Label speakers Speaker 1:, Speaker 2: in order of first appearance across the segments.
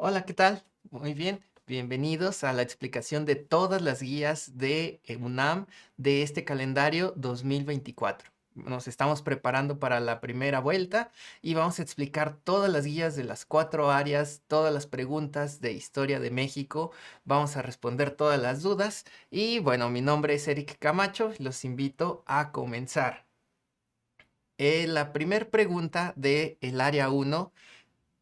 Speaker 1: Hola, ¿qué tal? Muy bien, bienvenidos a la explicación de todas las guías de UNAM de este calendario 2024. Nos estamos preparando para la primera vuelta y vamos a explicar todas las guías de las 4 áreas, todas las preguntas de historia de México. Vamos a responder todas las dudas y bueno, mi nombre es Eric Camacho. Los invito a comenzar. La primera pregunta del área 1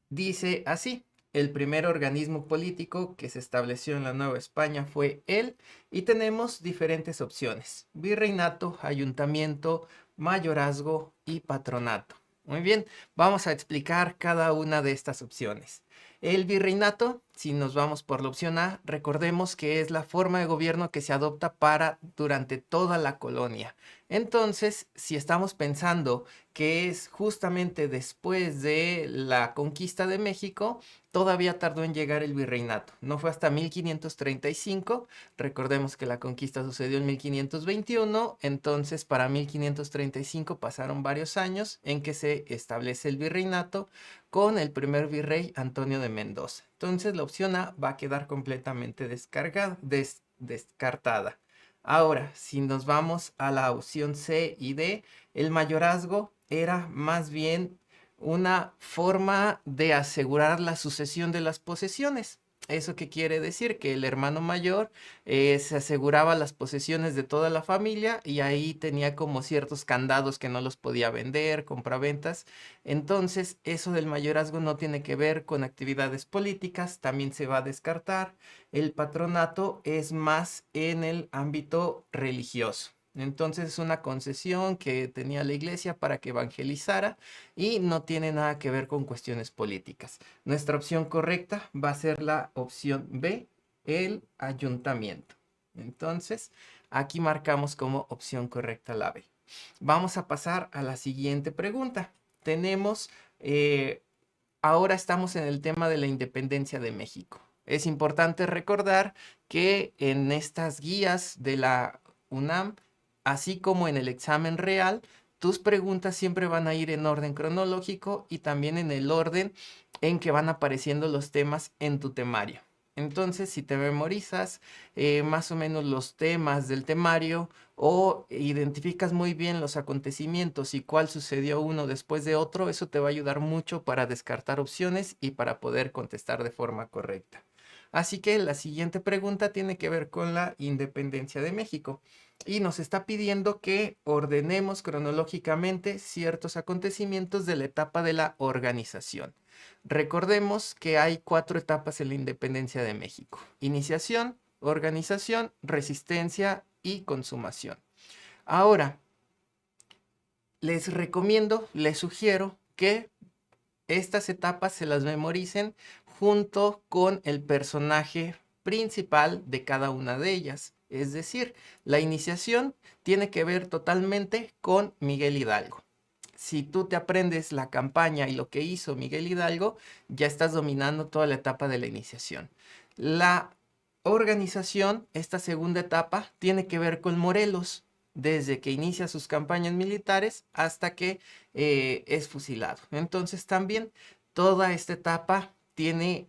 Speaker 1: dice así: el primer organismo político que se estableció en la Nueva España fue él, y tenemos diferentes opciones: virreinato, ayuntamiento, mayorazgo y patronato. Muy bien, vamos a explicar cada una de estas opciones. El virreinato, si nos vamos por la opción A, recordemos que es la forma de gobierno que se adopta para durante toda la colonia. Entonces, si estamos pensando que es justamente después de la conquista de México, todavía tardó en llegar el virreinato. No fue hasta 1535. Recordemos que la conquista sucedió en 1521, entonces para 1535 pasaron varios años en que se establece el virreinato con el primer virrey Antonio de Mendoza. Entonces la opción A va a quedar completamente descartada. Ahora, si nos vamos a la opción C y D, el mayorazgo era más bien una forma de asegurar la sucesión de las posesiones. ¿Eso qué quiere decir? Que el hermano mayor se aseguraba las posesiones de toda la familia y ahí tenía como ciertos candados que no los podía vender, compraventas. Entonces, eso del mayorazgo no tiene que ver con actividades políticas, también se va a descartar. El patronato es más en el ámbito religioso. Entonces es una concesión que tenía la iglesia para que evangelizara y no tiene nada que ver con cuestiones políticas. Nuestra opción correcta va a ser la opción B, el ayuntamiento. Entonces, aquí marcamos como opción correcta la B. Vamos a pasar a la siguiente pregunta. Tenemos, ahora estamos en el tema de la independencia de México. Es importante recordar que en estas guías de la UNAM, así como en el examen real, tus preguntas siempre van a ir en orden cronológico y también en el orden en que van apareciendo los temas en tu temario. Entonces, si te memorizas más o menos los temas del temario o identificas muy bien los acontecimientos y cuál sucedió uno después de otro, eso te va a ayudar mucho para descartar opciones y para poder contestar de forma correcta. Así que la siguiente pregunta tiene que ver con la independencia de México y nos está pidiendo que ordenemos cronológicamente ciertos acontecimientos de la etapa de la organización. Recordemos que hay 4 etapas en la independencia de México: iniciación, organización, resistencia y consumación. Ahora, les recomiendo, les sugiero que estas etapas se las memoricen junto con el personaje principal de cada una de ellas. Es decir, la iniciación tiene que ver totalmente con Miguel Hidalgo. Si tú te aprendes la campaña y lo que hizo Miguel Hidalgo, ya estás dominando toda la etapa de la iniciación. La organización, esta segunda etapa, tiene que ver con Morelos, desde que inicia sus campañas militares hasta que es fusilado. Entonces también toda esta etapa tiene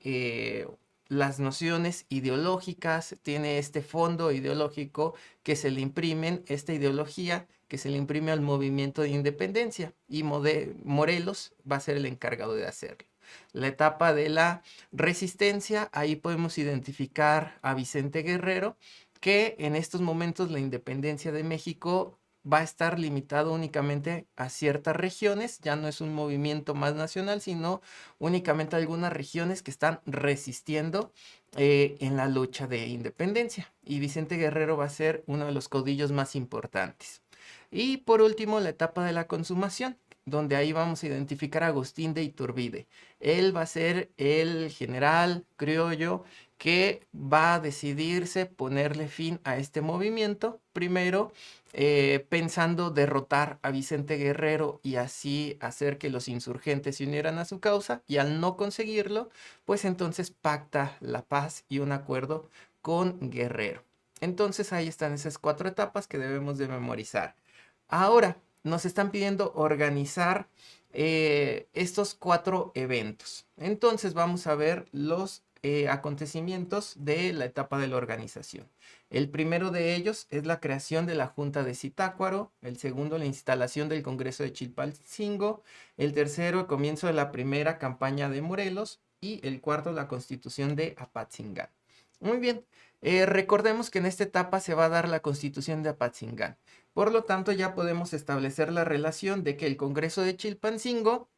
Speaker 1: las nociones ideológicas, tiene este fondo ideológico que se le imprimen, esta ideología que se le imprime al movimiento de independencia, y Morelos va a ser el encargado de hacerlo. La etapa de la resistencia, ahí podemos identificar a Vicente Guerrero, que en estos momentos la independencia de México va a estar limitado únicamente a ciertas regiones, ya no es un movimiento más nacional, sino únicamente algunas regiones que están resistiendo en la lucha de independencia. Y Vicente Guerrero va a ser uno de los caudillos más importantes. Y por último, la etapa de la consumación, donde ahí vamos a identificar a Agustín de Iturbide. Él va a ser el general criollo que va a decidirse ponerle fin a este movimiento, primero pensando derrotar a Vicente Guerrero y así hacer que los insurgentes se unieran a su causa, y al no conseguirlo, pues entonces pacta la paz y un acuerdo con Guerrero. Entonces ahí están esas 4 etapas que debemos de memorizar. Ahora nos están pidiendo organizar estos 4 eventos. Entonces vamos a ver los acontecimientos de la etapa de la organización. El primero de ellos es la creación de la Junta de Zitácuaro, el segundo la instalación del Congreso de Chilpancingo, el tercero el comienzo de la primera campaña de Morelos y el cuarto la constitución de Apatzingán. Muy bien, recordemos que en esta etapa se va a dar la constitución de Apatzingán. Por lo tanto, ya podemos establecer la relación de que el Congreso de Chilpancingo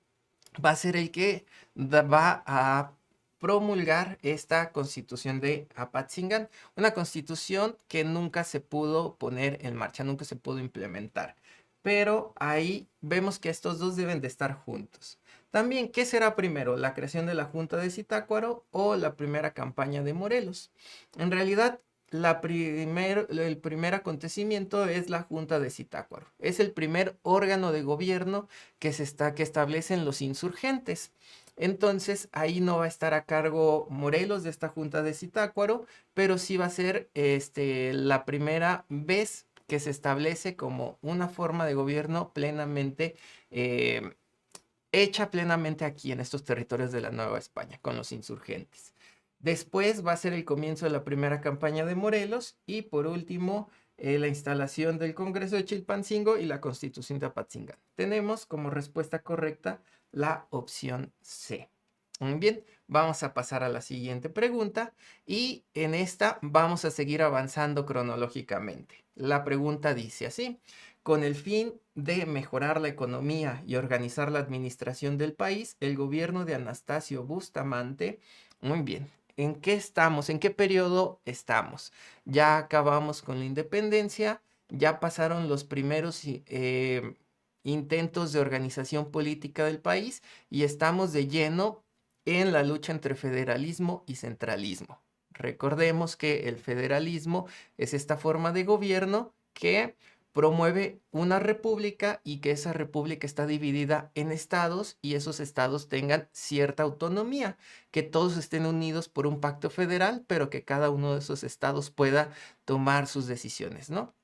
Speaker 1: va a ser el que va a promulgar esta constitución de Apatzingán, una constitución que nunca se pudo poner en marcha, nunca se pudo implementar. Pero ahí vemos que estos dos deben de estar juntos. También, ¿qué será primero? ¿La creación de la Junta de Zitácuaro o la primera campaña de Morelos? En realidad, el primer acontecimiento es la Junta de Zitácuaro. Es el primer órgano de gobierno que establecen los insurgentes. Entonces, ahí no va a estar a cargo Morelos de esta Junta de Zitácuaro, pero sí va a ser la primera vez que se establece como una forma de gobierno plenamente hecha plenamente aquí en estos territorios de la Nueva España, con los insurgentes. Después va a ser el comienzo de la primera campaña de Morelos y por último la instalación del Congreso de Chilpancingo y la Constitución de Apatzingán. Tenemos como respuesta correcta la opción C. Muy bien, vamos a pasar a la siguiente pregunta y en esta vamos a seguir avanzando cronológicamente. La pregunta dice así: con el fin de mejorar la economía y organizar la administración del país, el gobierno de Anastasio Bustamante, muy bien, ¿en qué estamos? ¿En qué periodo estamos? Ya acabamos con la independencia, ya pasaron los primeros intentos de organización política del país y estamos de lleno en la lucha entre federalismo y centralismo. Recordemos que el federalismo es esta forma de gobierno que promueve una república y que esa república está dividida en estados y esos estados tengan cierta autonomía, que todos estén unidos por un pacto federal, pero que cada uno de esos estados pueda tomar sus decisiones, ¿no?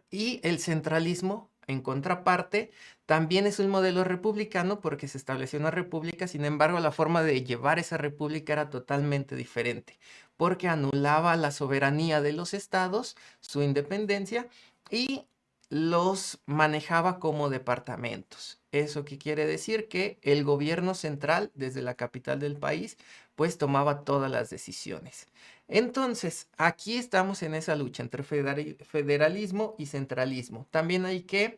Speaker 1: Y el centralismo, en contraparte, también es un modelo republicano porque se estableció una república, sin embargo, la forma de llevar esa república era totalmente diferente, porque anulaba la soberanía de los estados, su independencia, y los manejaba como departamentos. ¿Eso qué quiere decir? Que el gobierno central, desde la capital del país, pues tomaba todas las decisiones. Entonces, aquí estamos en esa lucha entre federalismo y centralismo. También hay que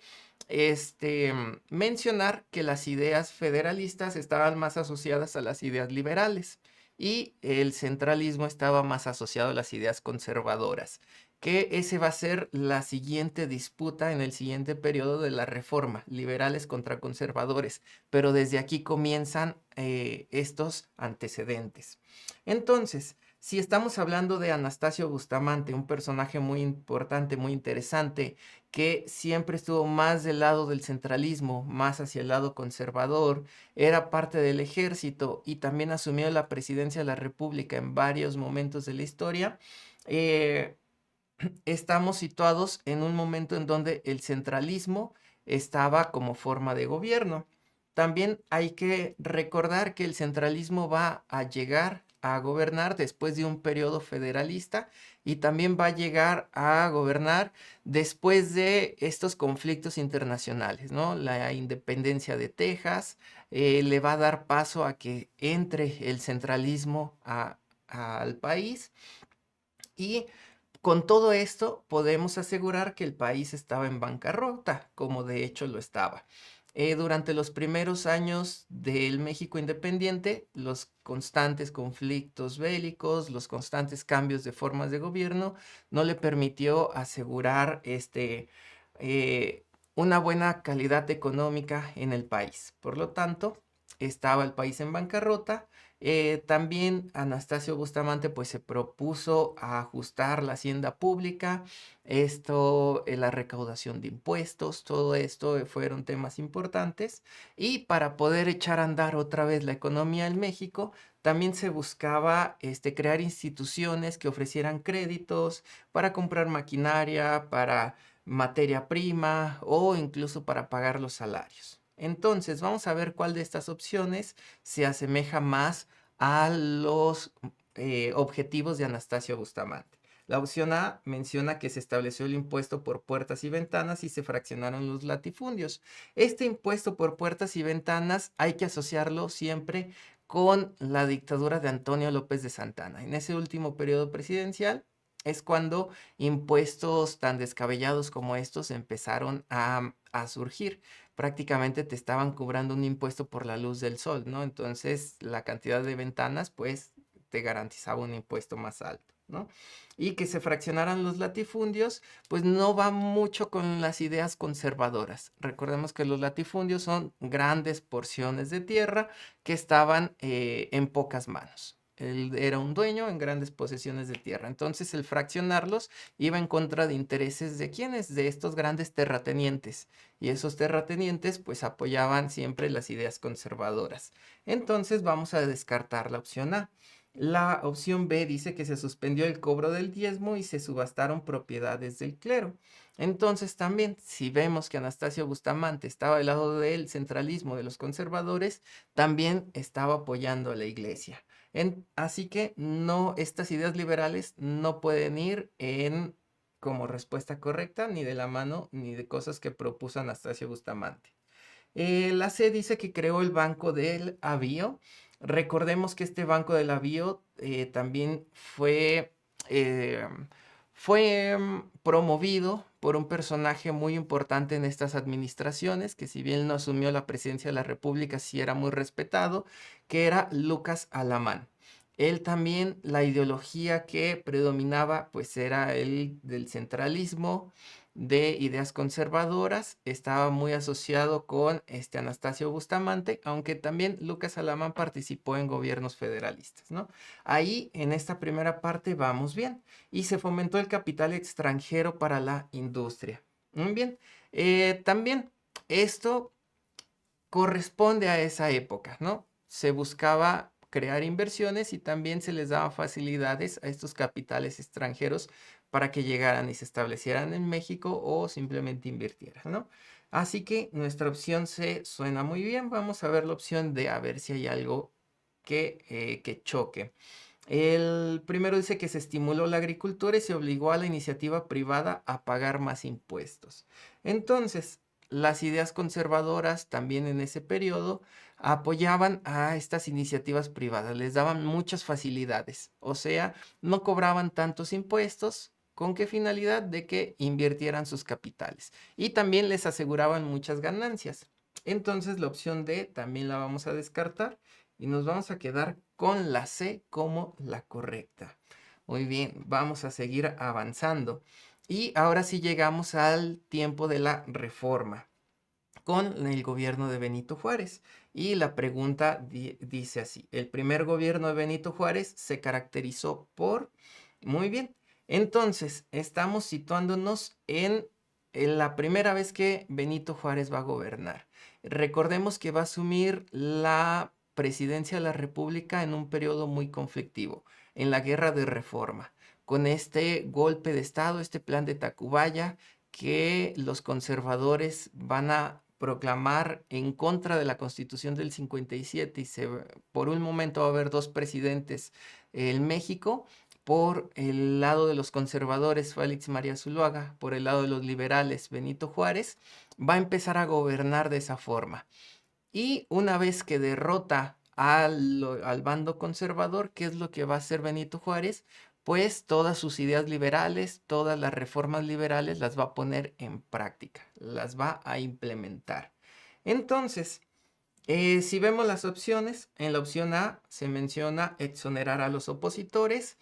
Speaker 1: mencionar que las ideas federalistas estaban más asociadas a las ideas liberales y el centralismo estaba más asociado a las ideas conservadoras, que ese va a ser la siguiente disputa en el siguiente periodo de la reforma, liberales contra conservadores, pero desde aquí comienzan estos antecedentes. Entonces, si estamos hablando de Anastasio Bustamante, un personaje muy importante, muy interesante, que siempre estuvo más del lado del centralismo, más hacia el lado conservador, era parte del ejército y también asumió la presidencia de la República en varios momentos de la historia, eh, estamos situados en un momento en donde el centralismo estaba como forma de gobierno. También hay que recordar que el centralismo va a llegar a gobernar después de un periodo federalista y también va a llegar a gobernar después de estos conflictos internacionales, ¿no? La independencia de Texas le va a dar paso a que entre el centralismo al país y con todo esto podemos asegurar que el país estaba en bancarrota, como de hecho lo estaba. Durante los primeros años del México independiente, los constantes conflictos bélicos, los constantes cambios de formas de gobierno, no le permitió asegurar eh, una buena calidad económica en el país. Por lo tanto, estaba el país en bancarrota. También Anastasio Bustamante pues se propuso a ajustar la hacienda pública, esto, la recaudación de impuestos, todo esto fueron temas importantes y para poder echar a andar otra vez la economía en México, también se buscaba crear instituciones que ofrecieran créditos para comprar maquinaria, para materia prima o incluso para pagar los salarios. Entonces, vamos a ver cuál de estas opciones se asemeja más a los objetivos de Anastasio Bustamante. La opción A menciona que se estableció el impuesto por puertas y ventanas y se fraccionaron los latifundios. Este impuesto por puertas y ventanas hay que asociarlo siempre con la dictadura de Antonio López de Santana. En ese último periodo presidencial es cuando impuestos tan descabellados como estos empezaron a surgir. Prácticamente te estaban cobrando un impuesto por la luz del sol, ¿no? Entonces la cantidad de ventanas, pues, te garantizaba un impuesto más alto, ¿no? Y que se fraccionaran los latifundios, pues no va mucho con las ideas conservadoras. Recordemos que los latifundios son grandes porciones de tierra que estaban en pocas manos. Él era un dueño en grandes posesiones de tierra. Entonces, el fraccionarlos iba en contra de intereses de quienes, de estos grandes terratenientes. Y esos terratenientes, pues, apoyaban siempre las ideas conservadoras. Entonces, vamos a descartar la opción A. La opción B dice que se suspendió el cobro del diezmo y se subastaron propiedades del clero. Entonces también, si vemos que Anastasio Bustamante estaba del lado del centralismo de los conservadores, también estaba apoyando a la iglesia. Así que no, estas ideas liberales no pueden ir en como respuesta correcta, ni de la mano, ni de cosas que propuso Anastasio Bustamante. La C dice que creó el Banco del Avío. Recordemos que este Banco del Avío también eh, fue promovido por un personaje muy importante en estas administraciones, que si bien no asumió la presidencia de la República, sí era muy respetado, que era Lucas Alamán. Él también, la ideología que predominaba, pues era el del centralismo, de ideas conservadoras, estaba muy asociado con Anastasio Bustamante, aunque también Lucas Alamán participó en gobiernos federalistas, ¿no? Ahí, en esta primera parte, vamos bien. Y se fomentó el capital extranjero para la industria. Muy bien. También esto corresponde a esa época, ¿no? Se buscaba crear inversiones y también se les daba facilidades a estos capitales extranjeros para que llegaran y se establecieran en México o simplemente invirtieran, ¿no? Así que nuestra opción C suena muy bien. Vamos a ver la opción D, a ver si hay algo que choque. El primero dice que se estimuló la agricultura y se obligó a la iniciativa privada a pagar más impuestos. Entonces, las ideas conservadoras también en ese periodo apoyaban a estas iniciativas privadas, les daban muchas facilidades, o sea, no cobraban tantos impuestos. ¿Con qué finalidad? De que invirtieran sus capitales. Y también les aseguraban muchas ganancias. Entonces la opción D también la vamos a descartar y nos vamos a quedar con la C como la correcta. Muy bien, vamos a seguir avanzando. Y ahora sí llegamos al tiempo de la reforma con el gobierno de Benito Juárez. Y la pregunta dice así, el primer gobierno de Benito Juárez se caracterizó por... Muy bien, entonces estamos situándonos en la primera vez que Benito Juárez va a gobernar. Recordemos que va a asumir la presidencia de la República en un periodo muy conflictivo, en la Guerra de Reforma, con este golpe de Estado, este plan de Tacubaya, que los conservadores van a proclamar en contra de la Constitución del 57 y por un momento va a haber dos presidentes en México. Por el lado de los conservadores, Félix María Zuluaga; por el lado de los liberales, Benito Juárez, va a empezar a gobernar de esa forma. Y una vez que derrota al bando conservador, ¿qué es lo que va a hacer Benito Juárez? Pues todas sus ideas liberales, todas las reformas liberales las va a poner en práctica, las va a implementar. Entonces, si vemos las opciones, en la opción A se menciona exonerar a los opositores.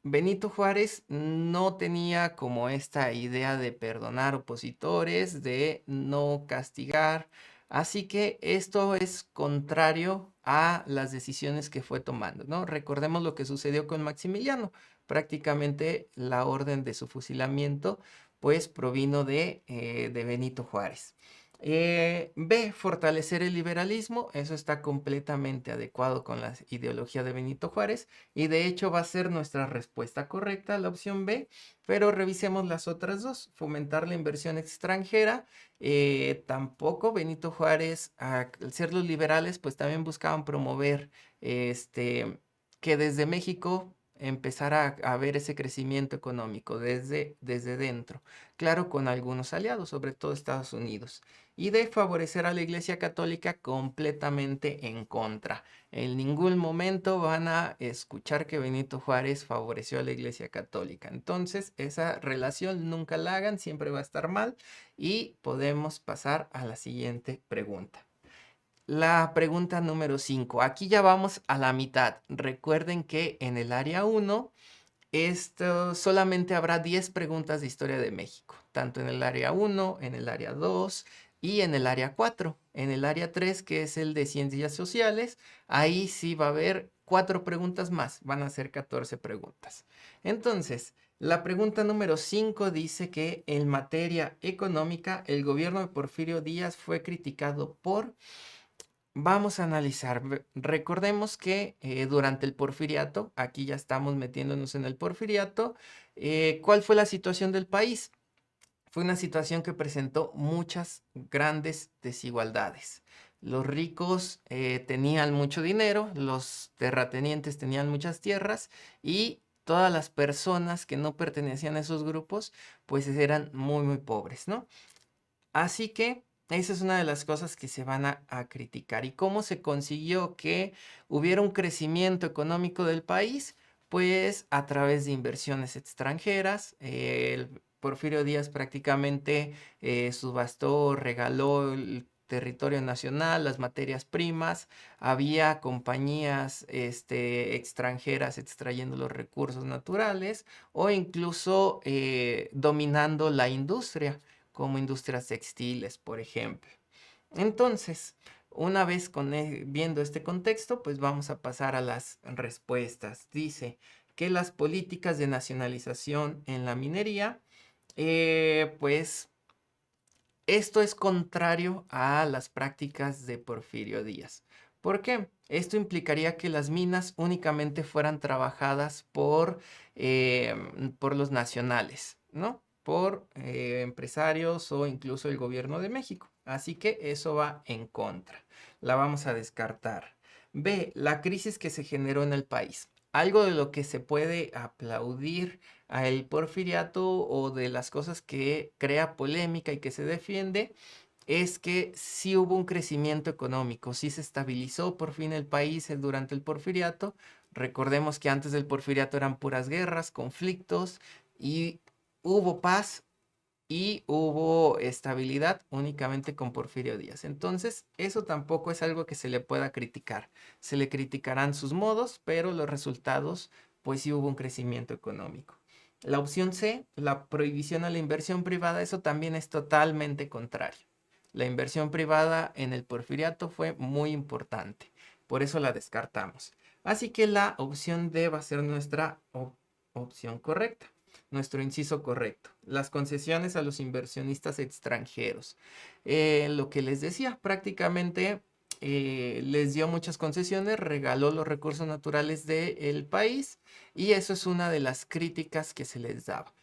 Speaker 1: Benito Juárez no tenía como esta idea de perdonar opositores, de no castigar, así que esto es contrario a las decisiones que fue tomando, ¿no? Recordemos lo que sucedió con Maximiliano. Prácticamente la orden de su fusilamiento pues provino de Benito Juárez. B, fortalecer el liberalismo. Eso está completamente adecuado con la ideología de Benito Juárez y de hecho va a ser nuestra respuesta correcta, la opción B, pero revisemos las otras dos. Fomentar la inversión extranjera. Tampoco Benito Juárez, al ser los liberales, pues también buscaban promover que desde México empezara a ver ese crecimiento económico desde dentro. Claro, con algunos aliados, sobre todo Estados Unidos y de favorecer a la Iglesia Católica completamente en contra. En ningún momento van a escuchar que Benito Juárez favoreció a la Iglesia Católica. Entonces, esa relación nunca la hagan, siempre va a estar mal y podemos pasar a la siguiente pregunta. La pregunta número 5. Aquí ya vamos a la mitad. Recuerden que en el área 1 esto solamente habrá 10 preguntas de historia de México, tanto en el área 1, en el área 2 y en el área 4. En el área 3, que es el de ciencias sociales, ahí sí va a haber 4 preguntas más, van a ser 14 preguntas. Entonces, la pregunta número 5 dice que en materia económica, el gobierno de Porfirio Díaz fue criticado por... Vamos a analizar. Recordemos que durante el porfiriato, aquí ya estamos metiéndonos en el porfiriato, ¿cuál fue la situación del país? Fue una situación que presentó muchas grandes desigualdades. Los ricos tenían mucho dinero, los terratenientes tenían muchas tierras y todas las personas que no pertenecían a esos grupos, pues eran muy, muy pobres, ¿no? Así que esa es una de las cosas que se van a criticar. ¿Y cómo se consiguió que hubiera un crecimiento económico del país? Pues a través de inversiones extranjeras. El Porfirio Díaz prácticamente subastó, regaló el territorio nacional, las materias primas. Había compañías extranjeras extrayendo los recursos naturales o incluso dominando la industria como industrias textiles, por ejemplo. Entonces, una vez viendo este contexto, pues vamos a pasar a las respuestas. Dice que las políticas de nacionalización en la minería, pues esto es contrario a las prácticas de Porfirio Díaz. ¿Por qué? Esto implicaría que las minas únicamente fueran trabajadas por los nacionales, ¿no? Por empresarios o incluso el gobierno de México. Así que eso va en contra. La vamos a descartar. B, la crisis que se generó en el país. Algo de lo que se puede aplaudir al porfiriato o de las cosas que crea polémica y que se defiende es que sí hubo un crecimiento económico, sí se estabilizó por fin el país durante el porfiriato. Recordemos que antes del porfiriato eran puras guerras, conflictos y hubo paz y hubo estabilidad únicamente con Porfirio Díaz. Entonces, eso tampoco es algo que se le pueda criticar. Se le criticarán sus modos, pero los resultados, pues sí hubo un crecimiento económico. La opción C, la prohibición a la inversión privada, eso también es totalmente contrario. La inversión privada en el porfiriato fue muy importante, por eso la descartamos. Así que la opción D va a ser nuestra opción correcta, nuestro inciso correcto. Las concesiones a los inversionistas extranjeros. Lo que les decía, prácticamente les dio muchas concesiones, regaló los recursos naturales del país y eso es una de las críticas que se les daba.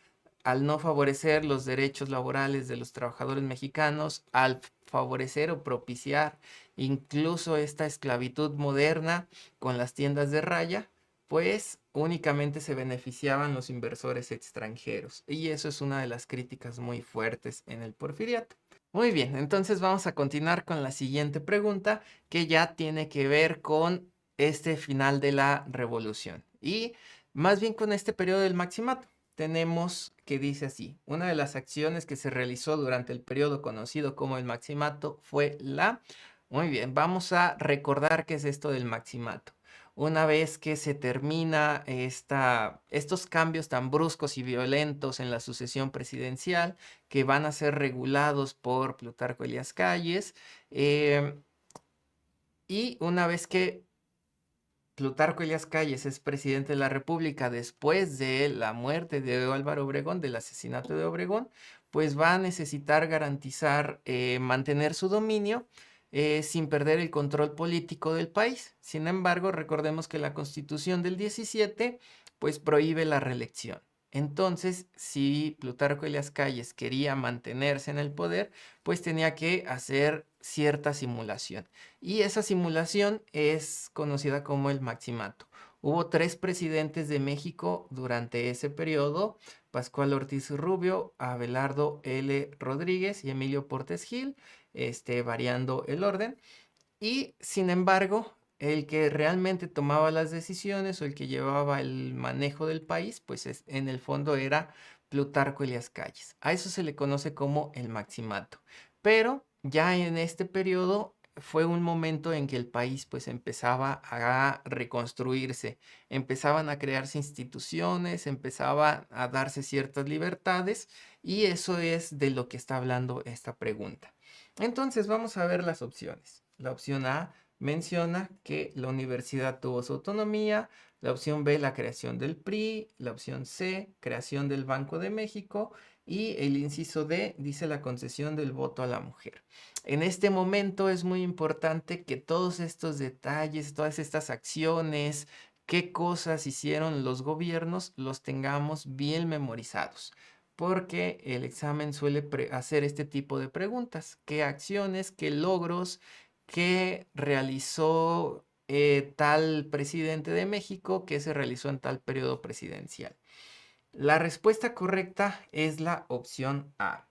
Speaker 1: Al no favorecer los derechos laborales de los trabajadores mexicanos, al favorecer o propiciar incluso esta esclavitud moderna con las tiendas de raya, pues únicamente se beneficiaban los inversores extranjeros. Y eso es una de las críticas muy fuertes en el porfiriato. Muy bien, entonces vamos a continuar con la siguiente pregunta que ya tiene que ver con este final de la revolución y más bien con este periodo del maximato. Tenemos que dice así, una de las acciones que se realizó durante el periodo conocido como el maximato fue la... Muy bien, vamos a recordar qué es esto del maximato. Una vez que se termina estos cambios tan bruscos y violentos en la sucesión presidencial, que van a ser regulados por Plutarco Elías Calles, y una vez que Plutarco Elías Calles es presidente de la República después de la muerte de Álvaro Obregón, del asesinato de Obregón, pues va a necesitar garantizar, mantener su dominio sin perder el control político del país. Sin embargo, recordemos que la Constitución del 17 pues prohíbe la reelección. Entonces, si Plutarco Elías Calles quería mantenerse en el poder, pues tenía que hacer cierta simulación. Y esa simulación es conocida como el maximato. Hubo tres presidentes de México durante ese periodo: Pascual Ortiz Rubio, Abelardo L. Rodríguez y Emilio Portes Gil, variando el orden. Y sin embargo, el que realmente tomaba las decisiones o el que llevaba el manejo del país, pues en el fondo era Plutarco Elías Calles. A eso se le conoce como el maximato. Pero ya en este periodo fue un momento en que el país pues empezaba a reconstruirse, empezaban a crearse instituciones, empezaba a darse ciertas libertades, y eso es de lo que está hablando esta pregunta. Entonces vamos a ver las opciones. La opción A menciona que la universidad tuvo su autonomía, la opción B, la creación del PRI, la opción C, creación del Banco de México, y el inciso D dice la concesión del voto a la mujer. En este momento es muy importante que todos estos detalles, todas estas acciones, qué cosas hicieron los gobiernos, los tengamos bien memorizados, porque el examen suele hacer este tipo de preguntas: ¿qué acciones, qué logros, qué realizó tal presidente de México, qué se realizó en tal periodo presidencial? La respuesta correcta es la opción A.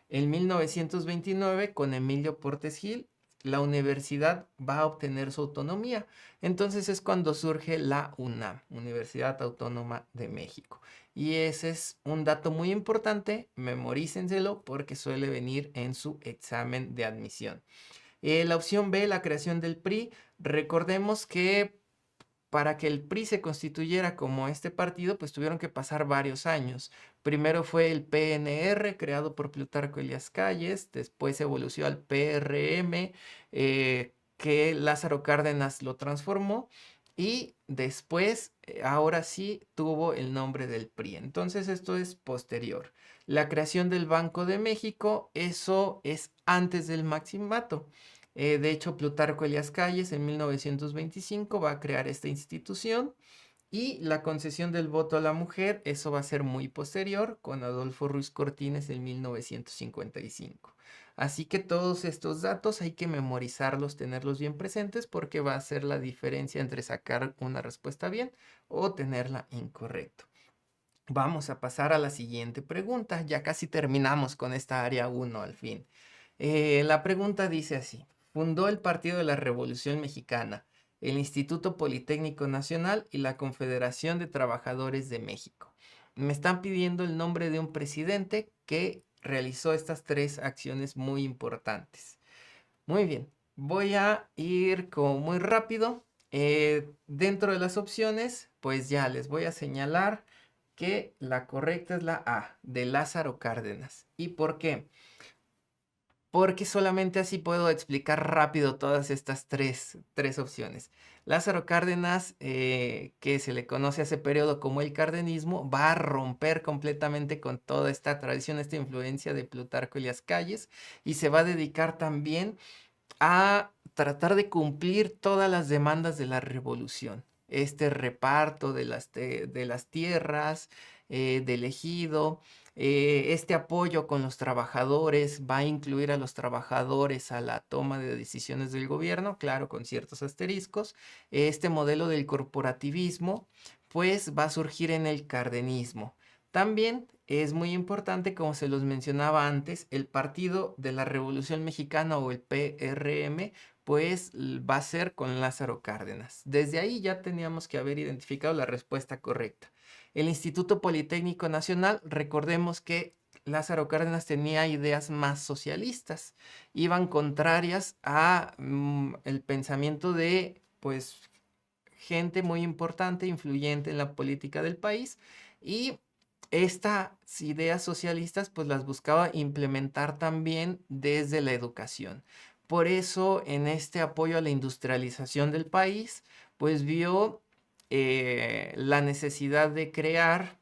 Speaker 1: En 1929, con Emilio Portes Gil, la universidad va a obtener su autonomía. Entonces es cuando surge la UNAM, Universidad Autónoma de México. Y ese es un dato muy importante, memorícenselo porque suele venir en su examen de admisión. La opción B, la creación del PRI. Recordemos que para que el PRI se constituyera como este partido, pues tuvieron que pasar varios años. Primero fue el PNR, creado por Plutarco Elías Calles, después evolucionó al PRM, que Lázaro Cárdenas lo transformó, y después, ahora sí, tuvo el nombre del PRI. Entonces esto es posterior. La creación del Banco de México, eso es antes del maximato. De hecho, Plutarco Elías Calles en 1925 va a crear esta institución, y la concesión del voto a la mujer, eso va a ser muy posterior, con Adolfo Ruiz Cortines en 1955. Así que todos estos datos hay que memorizarlos, tenerlos bien presentes, porque va a ser la diferencia entre sacar una respuesta bien o tenerla incorrecto. Vamos a pasar a la siguiente pregunta. Ya casi terminamos con esta área 1 al fin. La pregunta dice así: fundó el Partido de la Revolución Mexicana, el Instituto Politécnico Nacional y la Confederación de Trabajadores de México. Me están pidiendo el nombre de un presidente que realizó estas tres acciones muy importantes. Muy bien, voy a ir como muy rápido. Dentro de las opciones, pues ya les voy a señalar que la correcta es la A, de Lázaro Cárdenas. ¿Y por qué? Porque solamente así puedo explicar rápido todas estas tres opciones. Lázaro Cárdenas, que se le conoce a ese periodo como el cardenismo, va a romper completamente con toda esta tradición, esta influencia de Plutarco Elías Calles, y se va a dedicar también a tratar de cumplir todas las demandas de la revolución. Este reparto de las tierras, del ejido, este apoyo con los trabajadores, va a incluir a los trabajadores a la toma de decisiones del gobierno, claro, con ciertos asteriscos. Este modelo del corporativismo, pues va a surgir en el cardenismo. También es muy importante, como se los mencionaba antes, el Partido de la Revolución Mexicana, o el PRM, pues va a ser con Lázaro Cárdenas. Desde ahí ya teníamos que haber identificado la respuesta correcta. El Instituto Politécnico Nacional, recordemos que Lázaro Cárdenas tenía ideas más socialistas, iban contrarias a el pensamiento de, pues, gente muy importante, influyente en la política del país, y estas ideas socialistas pues las buscaba implementar también desde la educación. Por eso, en este apoyo a la industrialización del país, pues vio la necesidad de crear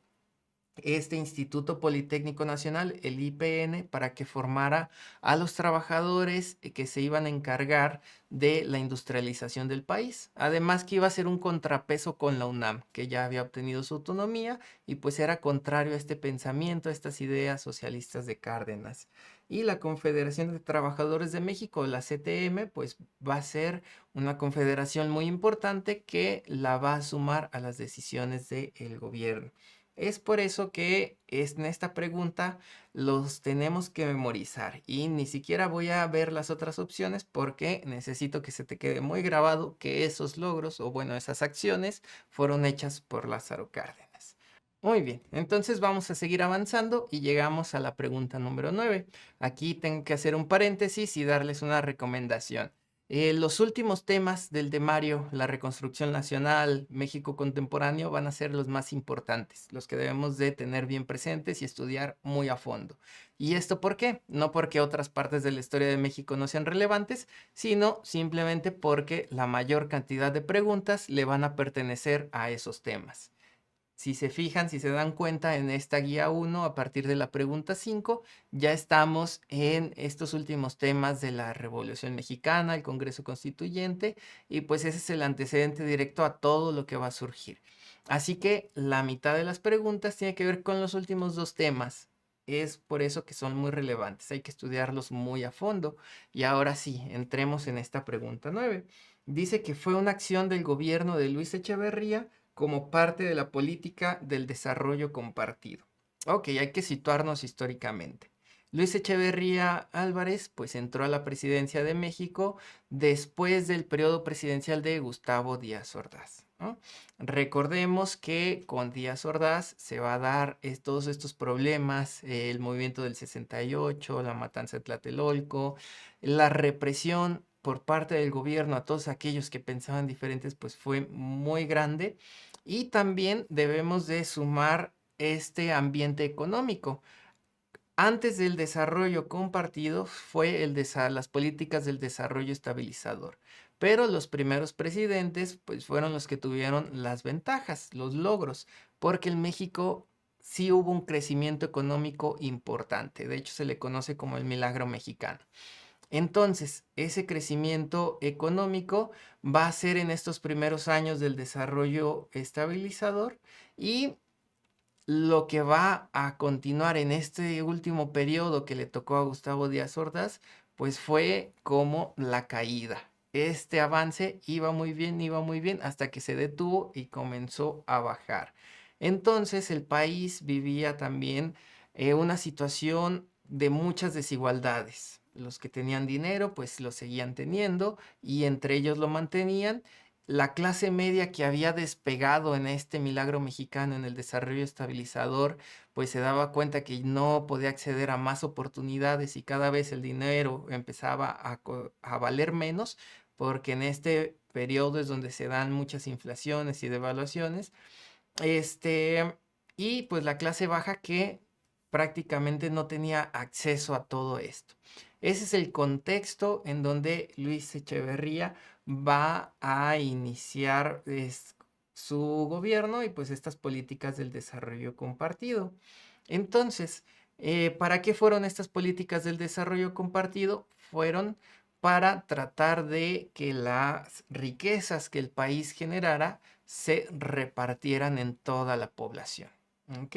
Speaker 1: este Instituto Politécnico Nacional, el IPN, para que formara a los trabajadores que se iban a encargar de la industrialización del país. Además que iba a ser un contrapeso con la UNAM, que ya había obtenido su autonomía y pues era contrario a este pensamiento, a estas ideas socialistas de Cárdenas. Y la Confederación de Trabajadores de México, la CTM, pues va a ser una confederación muy importante que la va a sumar a las decisiones del gobierno. Es por eso que en esta pregunta los tenemos que memorizar y ni siquiera voy a ver las otras opciones porque necesito que se te quede muy grabado que esos logros o bueno, esas acciones fueron hechas por Lázaro Cárdenas. Muy bien, entonces vamos a seguir avanzando y llegamos a la pregunta número 9. Aquí tengo que hacer un paréntesis y darles una recomendación. Los últimos temas del temario, la reconstrucción nacional, México contemporáneo, van a ser los más importantes, los que debemos de tener bien presentes y estudiar muy a fondo. ¿Y esto por qué? No porque otras partes de la historia de México no sean relevantes, sino simplemente porque la mayor cantidad de preguntas le van a pertenecer a esos temas. Si se fijan, si se dan cuenta en esta guía 1, a partir de la pregunta 5, ya estamos en estos últimos temas de la Revolución Mexicana, el Congreso Constituyente, y pues ese es el antecedente directo a todo lo que va a surgir. Así que la mitad de las preguntas tiene que ver con los últimos dos temas. Es por eso que son muy relevantes, hay que estudiarlos muy a fondo. Y ahora sí, entremos en esta pregunta 9. Dice que fue una acción del gobierno de Luis Echeverría como parte de la política del desarrollo compartido. Ok, hay que situarnos históricamente. Luis Echeverría Álvarez pues entró a la presidencia de México después del periodo presidencial de Gustavo Díaz Ordaz, ¿no? Recordemos que con Díaz Ordaz se va a dar todos estos problemas, el movimiento del 68, la matanza de Tlatelolco, la represión por parte del gobierno a todos aquellos que pensaban diferentes, pues fue muy grande. Y también debemos de sumar este ambiente económico. Antes del desarrollo compartido fue las políticas del desarrollo estabilizador. Pero los primeros presidentes pues fueron los que tuvieron las ventajas, los logros, porque en México sí hubo un crecimiento económico importante. De hecho, se le conoce como el milagro mexicano. Entonces, ese crecimiento económico va a ser en estos primeros años del desarrollo estabilizador y lo que va a continuar en este último periodo que le tocó a Gustavo Díaz Ordaz, pues fue como la caída. Este avance iba muy bien, hasta que se detuvo y comenzó a bajar. Entonces el país vivía también una situación de muchas desigualdades. Los que tenían dinero, pues lo seguían teniendo y entre ellos lo mantenían. La clase media que había despegado en este milagro mexicano, en el desarrollo estabilizador, pues se daba cuenta que no podía acceder a más oportunidades y cada vez el dinero empezaba a valer menos, porque en este periodo es donde se dan muchas inflaciones y devaluaciones. Este, y pues la clase baja que prácticamente no tenía acceso a todo esto. Ese es el contexto en donde Luis Echeverría va a iniciar su gobierno y pues estas políticas del desarrollo compartido. Entonces, ¿para qué fueron estas políticas del desarrollo compartido? Fueron para tratar de que las riquezas que el país generara se repartieran en toda la población. ¿Ok?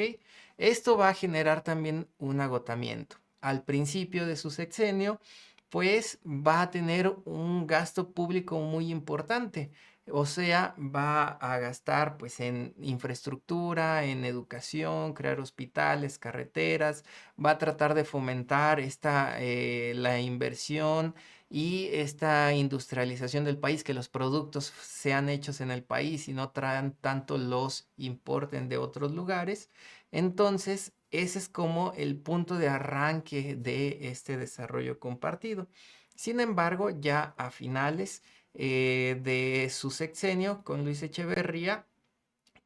Speaker 1: Esto va a generar también un agotamiento. Al principio de su sexenio, pues va a tener un gasto público muy importante. O sea, va a gastar pues en infraestructura, en educación, crear hospitales, carreteras, va a tratar de fomentar la inversión y esta industrialización del país, que los productos sean hechos en el país y no traen tanto los importen de otros lugares. Entonces, ese es como el punto de arranque de este desarrollo compartido. Sin embargo, ya a finales de su sexenio con Luis Echeverría,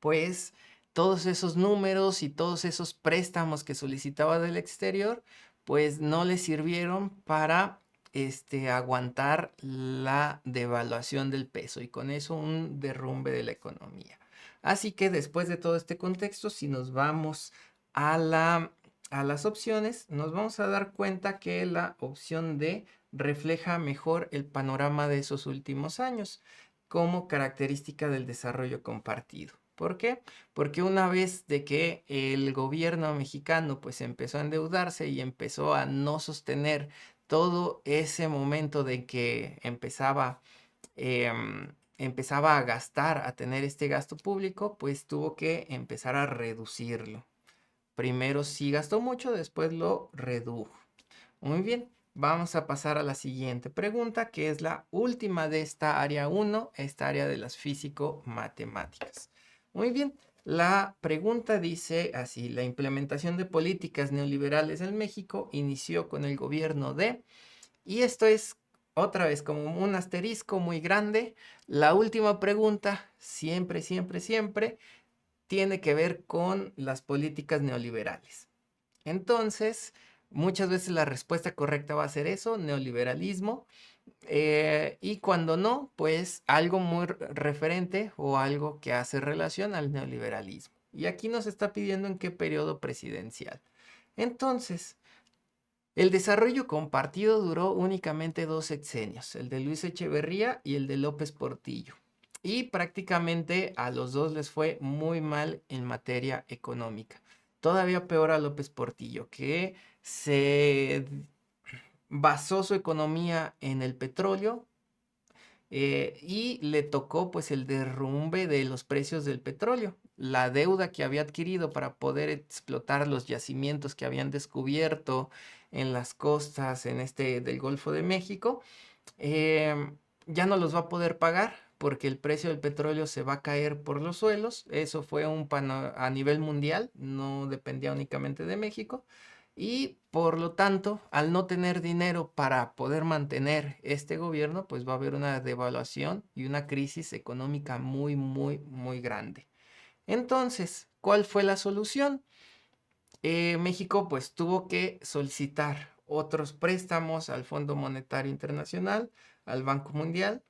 Speaker 1: pues todos esos números y todos esos préstamos que solicitaba del exterior, pues no le sirvieron para aguantar la devaluación del peso y con eso un derrumbe de la economía. Así que después de todo este contexto, si nos vamos a las opciones, nos vamos a dar cuenta que la opción D refleja mejor el panorama de esos últimos años como característica del desarrollo compartido. ¿Por qué? Porque una vez de que el gobierno mexicano pues empezó a endeudarse y empezó a no sostener todo ese momento de que empezaba a gastar, a tener este gasto público, pues tuvo que empezar a reducirlo. Primero sí gastó mucho, después lo redujo. Muy bien, vamos a pasar a la siguiente pregunta, que es la última de esta área 1, esta área de las físico-matemáticas. Muy bien, la pregunta dice así: la implementación de políticas neoliberales en México inició con el gobierno de... Y esto es otra vez como un asterisco muy grande. La última pregunta, siempre, siempre, siempre, tiene que ver con las políticas neoliberales. Entonces, muchas veces la respuesta correcta va a ser eso, neoliberalismo. Y cuando no, pues algo muy referente o algo que hace relación al neoliberalismo. Y aquí nos está pidiendo en qué periodo presidencial. Entonces, el desarrollo compartido duró únicamente 2 sexenios, el de Luis Echeverría y el de López Portillo. Y prácticamente a los dos les fue muy mal en materia económica. Todavía peor a López Portillo, que se basó su economía en el petróleo, y le tocó pues el derrumbe de los precios del petróleo. La deuda que había adquirido para poder explotar los yacimientos que habían descubierto en las costas del Golfo de México, ya no los va a poder pagar porque el precio del petróleo se va a caer por los suelos. Eso fue a nivel mundial, no dependía únicamente de México. Y por lo tanto, al no tener dinero para poder mantener este gobierno, pues va a haber una devaluación y una crisis económica muy, muy, muy grande. Entonces, ¿cuál fue la solución? México pues tuvo que solicitar otros préstamos al Fondo Monetario Internacional, al Banco Mundial,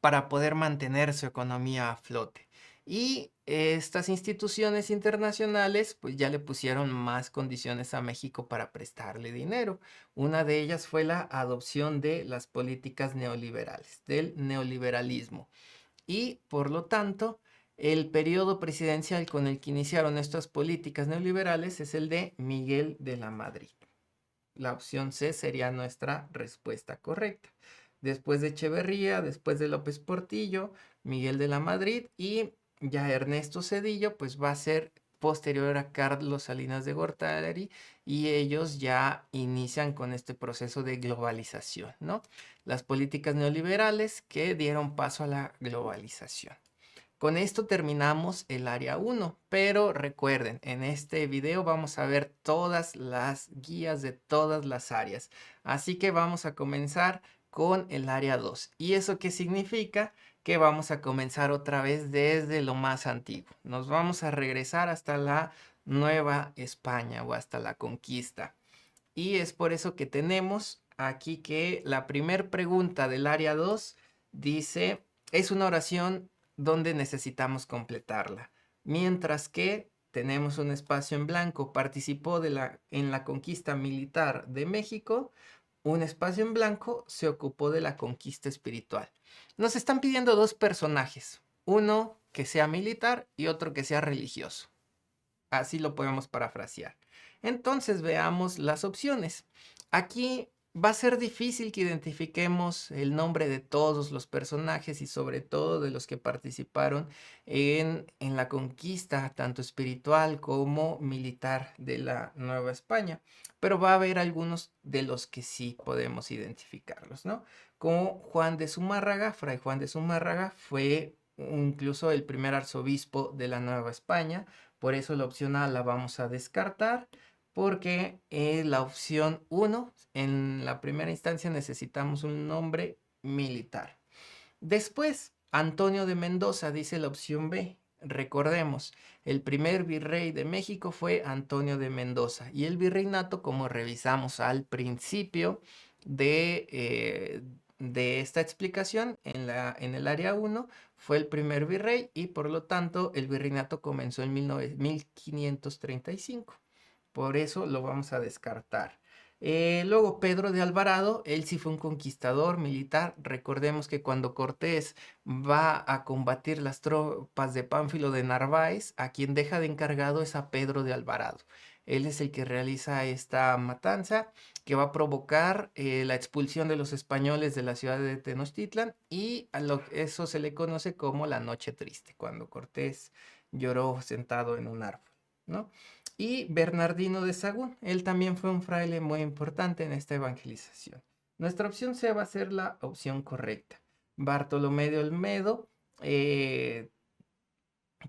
Speaker 1: para poder mantener su economía a flote. Y estas instituciones internacionales pues ya le pusieron más condiciones a México para prestarle dinero. Una de ellas fue la adopción de las políticas neoliberales, del neoliberalismo. Y por lo tanto, el periodo presidencial con el que iniciaron estas políticas neoliberales es el de Miguel de la Madrid. La opción C sería nuestra respuesta correcta. Después de Echeverría, después de López Portillo, Miguel de la Madrid y ya Ernesto Zedillo, pues va a ser posterior a Carlos Salinas de Gortari y ellos ya inician con este proceso de globalización, ¿no? Las políticas neoliberales que dieron paso a la globalización. Con esto terminamos el área 1, pero recuerden, en este video vamos a ver todas las guías de todas las áreas. Así que vamos a comenzar con el área 2. ¿Y eso qué significa? Que vamos a comenzar otra vez desde lo más antiguo. Nos vamos a regresar hasta la Nueva España o hasta la conquista. Y es por eso que tenemos aquí que la primer pregunta del área 2 dice, es una oración donde necesitamos completarla. Mientras que tenemos un espacio en blanco, participó en la conquista militar de México, un espacio en blanco se ocupó de la conquista espiritual. Nos están pidiendo dos personajes, uno que sea militar y otro que sea religioso. Así lo podemos parafrasear. Entonces veamos las opciones. Aquí va a ser difícil que identifiquemos el nombre de todos los personajes y sobre todo de los que participaron en la conquista tanto espiritual como militar de la Nueva España. Pero va a haber algunos de los que sí podemos identificarlos, ¿no? Como Juan de Zumárraga, Fray Juan de Zumárraga fue incluso el primer arzobispo de la Nueva España. Por eso la opción A la vamos a descartar, porque la opción 1, en la primera instancia necesitamos un nombre militar. Después, Antonio de Mendoza, dice la opción B. Recordemos, el primer virrey de México fue Antonio de Mendoza y el virreinato, como revisamos al principio, de esta explicación en el área 1 fue el primer virrey y por lo tanto el virreinato comenzó en 1535. Por eso lo vamos a descartar. Luego Pedro de Alvarado, él sí fue un conquistador militar. Recordemos que cuando Cortés va a combatir las tropas de Pánfilo de Narváez, a quien deja de encargado es a Pedro de Alvarado. Él es el que realiza esta matanza que va a provocar la expulsión de los españoles de la ciudad de Tenochtitlan y eso se le conoce como la Noche Triste, cuando Cortés lloró sentado en un árbol, ¿no? Y Bernardino de Sahagún, él también fue un fraile muy importante en esta evangelización. Nuestra opción C va a ser la opción correcta. Bartolomé de Olmedo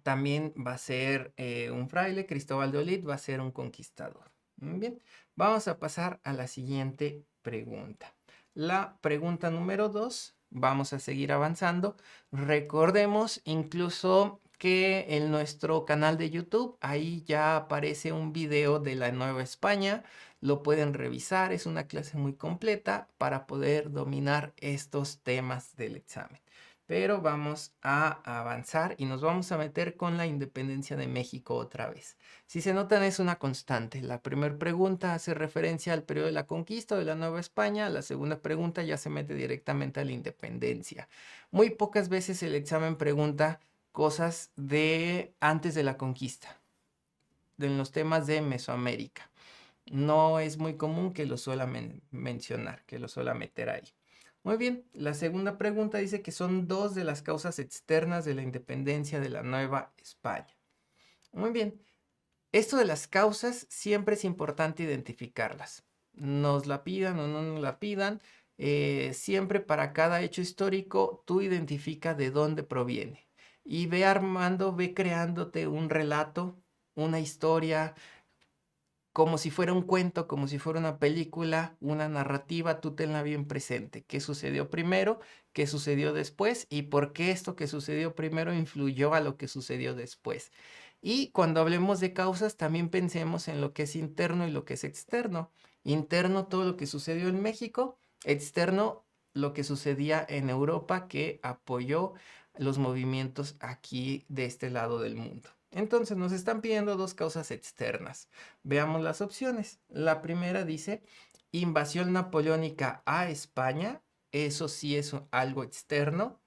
Speaker 1: también va a ser un fraile. Cristóbal de Olid va a ser un conquistador. Muy bien, vamos a pasar a la siguiente pregunta. La pregunta número 2, vamos a seguir avanzando. Recordemos incluso que en nuestro canal de YouTube, ahí ya aparece un video de la Nueva España. Lo pueden revisar, es una clase muy completa para poder dominar estos temas del examen. Pero vamos a avanzar y nos vamos a meter con la independencia de México otra vez. Si se notan, es una constante. La primera pregunta hace referencia al periodo de la conquista de la Nueva España. La segunda pregunta ya se mete directamente a la independencia. Muy pocas veces el examen pregunta cosas de antes de la conquista, de los temas de Mesoamérica. No es muy común que lo suela mencionar, que lo suela meter ahí. Muy bien, la segunda pregunta dice que son dos de las causas externas de la independencia de la Nueva España. Muy bien, esto de las causas siempre es importante identificarlas. Nos la pidan o no nos la pidan, siempre para cada hecho histórico tú identifica de dónde proviene. Y ve armando, ve creándote un relato, una historia, como si fuera un cuento, como si fuera una película, una narrativa, tú tenla bien presente. ¿Qué sucedió primero? ¿Qué sucedió después? ¿Y por qué esto que sucedió primero influyó a lo que sucedió después? Y cuando hablemos de causas, también pensemos en lo que es interno y lo que es externo. Interno, todo lo que sucedió en México. Externo, lo que sucedía en Europa que apoyó los movimientos aquí de este lado del mundo. Entonces nos están pidiendo dos causas externas. Veamos las opciones. La primera dice invasión napoleónica a España. Eso sí es algo externo.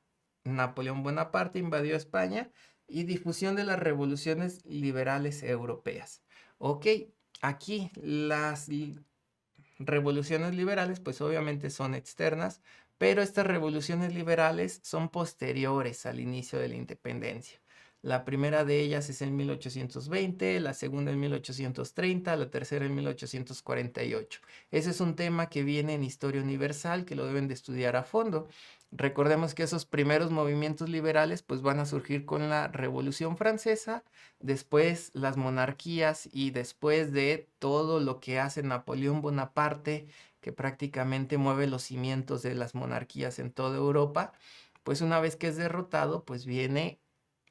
Speaker 1: Napoleón Bonaparte invadió España y difusión de las revoluciones liberales europeas. Ok, aquí las revoluciones liberales pues obviamente son externas, pero estas revoluciones liberales son posteriores al inicio de la independencia. La primera de ellas es en 1820, la segunda en 1830, la tercera en 1848. Ese es un tema que viene en Historia Universal, que lo deben de estudiar a fondo. Recordemos que esos primeros movimientos liberales pues van a surgir con la Revolución Francesa, después las monarquías y después de todo lo que hace Napoleón Bonaparte, que prácticamente mueve los cimientos de las monarquías en toda Europa, pues una vez que es derrotado, pues viene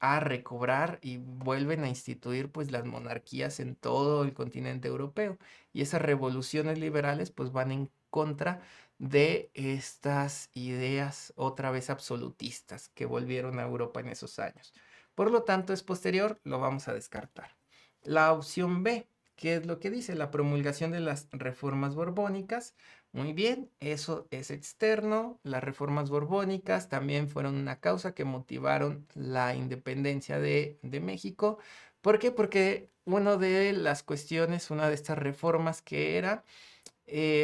Speaker 1: a recobrar y vuelven a instituir pues las monarquías en todo el continente europeo. Y esas revoluciones liberales pues van en contra de estas ideas otra vez absolutistas que volvieron a Europa en esos años. Por lo tanto, es posterior, lo vamos a descartar. La opción B, ¿qué es lo que dice? La promulgación de las reformas borbónicas. Muy bien, eso es externo. Las reformas borbónicas también fueron una causa que motivaron la independencia de México. ¿Por qué? Porque una de las cuestiones, una de estas reformas que era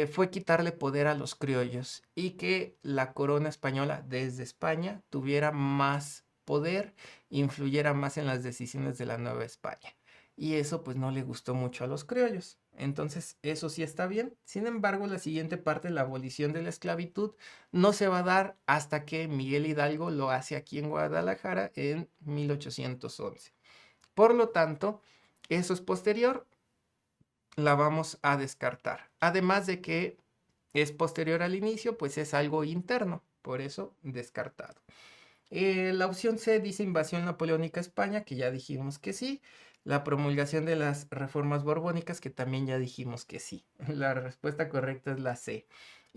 Speaker 1: fue quitarle poder a los criollos y que la corona española desde España tuviera más poder, influyera más en las decisiones de la Nueva España. Y eso pues no le gustó mucho a los criollos. Entonces eso sí está bien. Sin embargo, la siguiente parte, la abolición de la esclavitud, no se va a dar hasta que Miguel Hidalgo lo hace aquí en Guadalajara en 1811. Por lo tanto, eso es posterior, la vamos a descartar. Además de que es posterior al inicio, pues es algo interno, por eso descartado. La opción C dice invasión napoleónica a España, que ya dijimos que sí. La promulgación de las reformas borbónicas, que también ya dijimos que sí. La respuesta correcta es la C.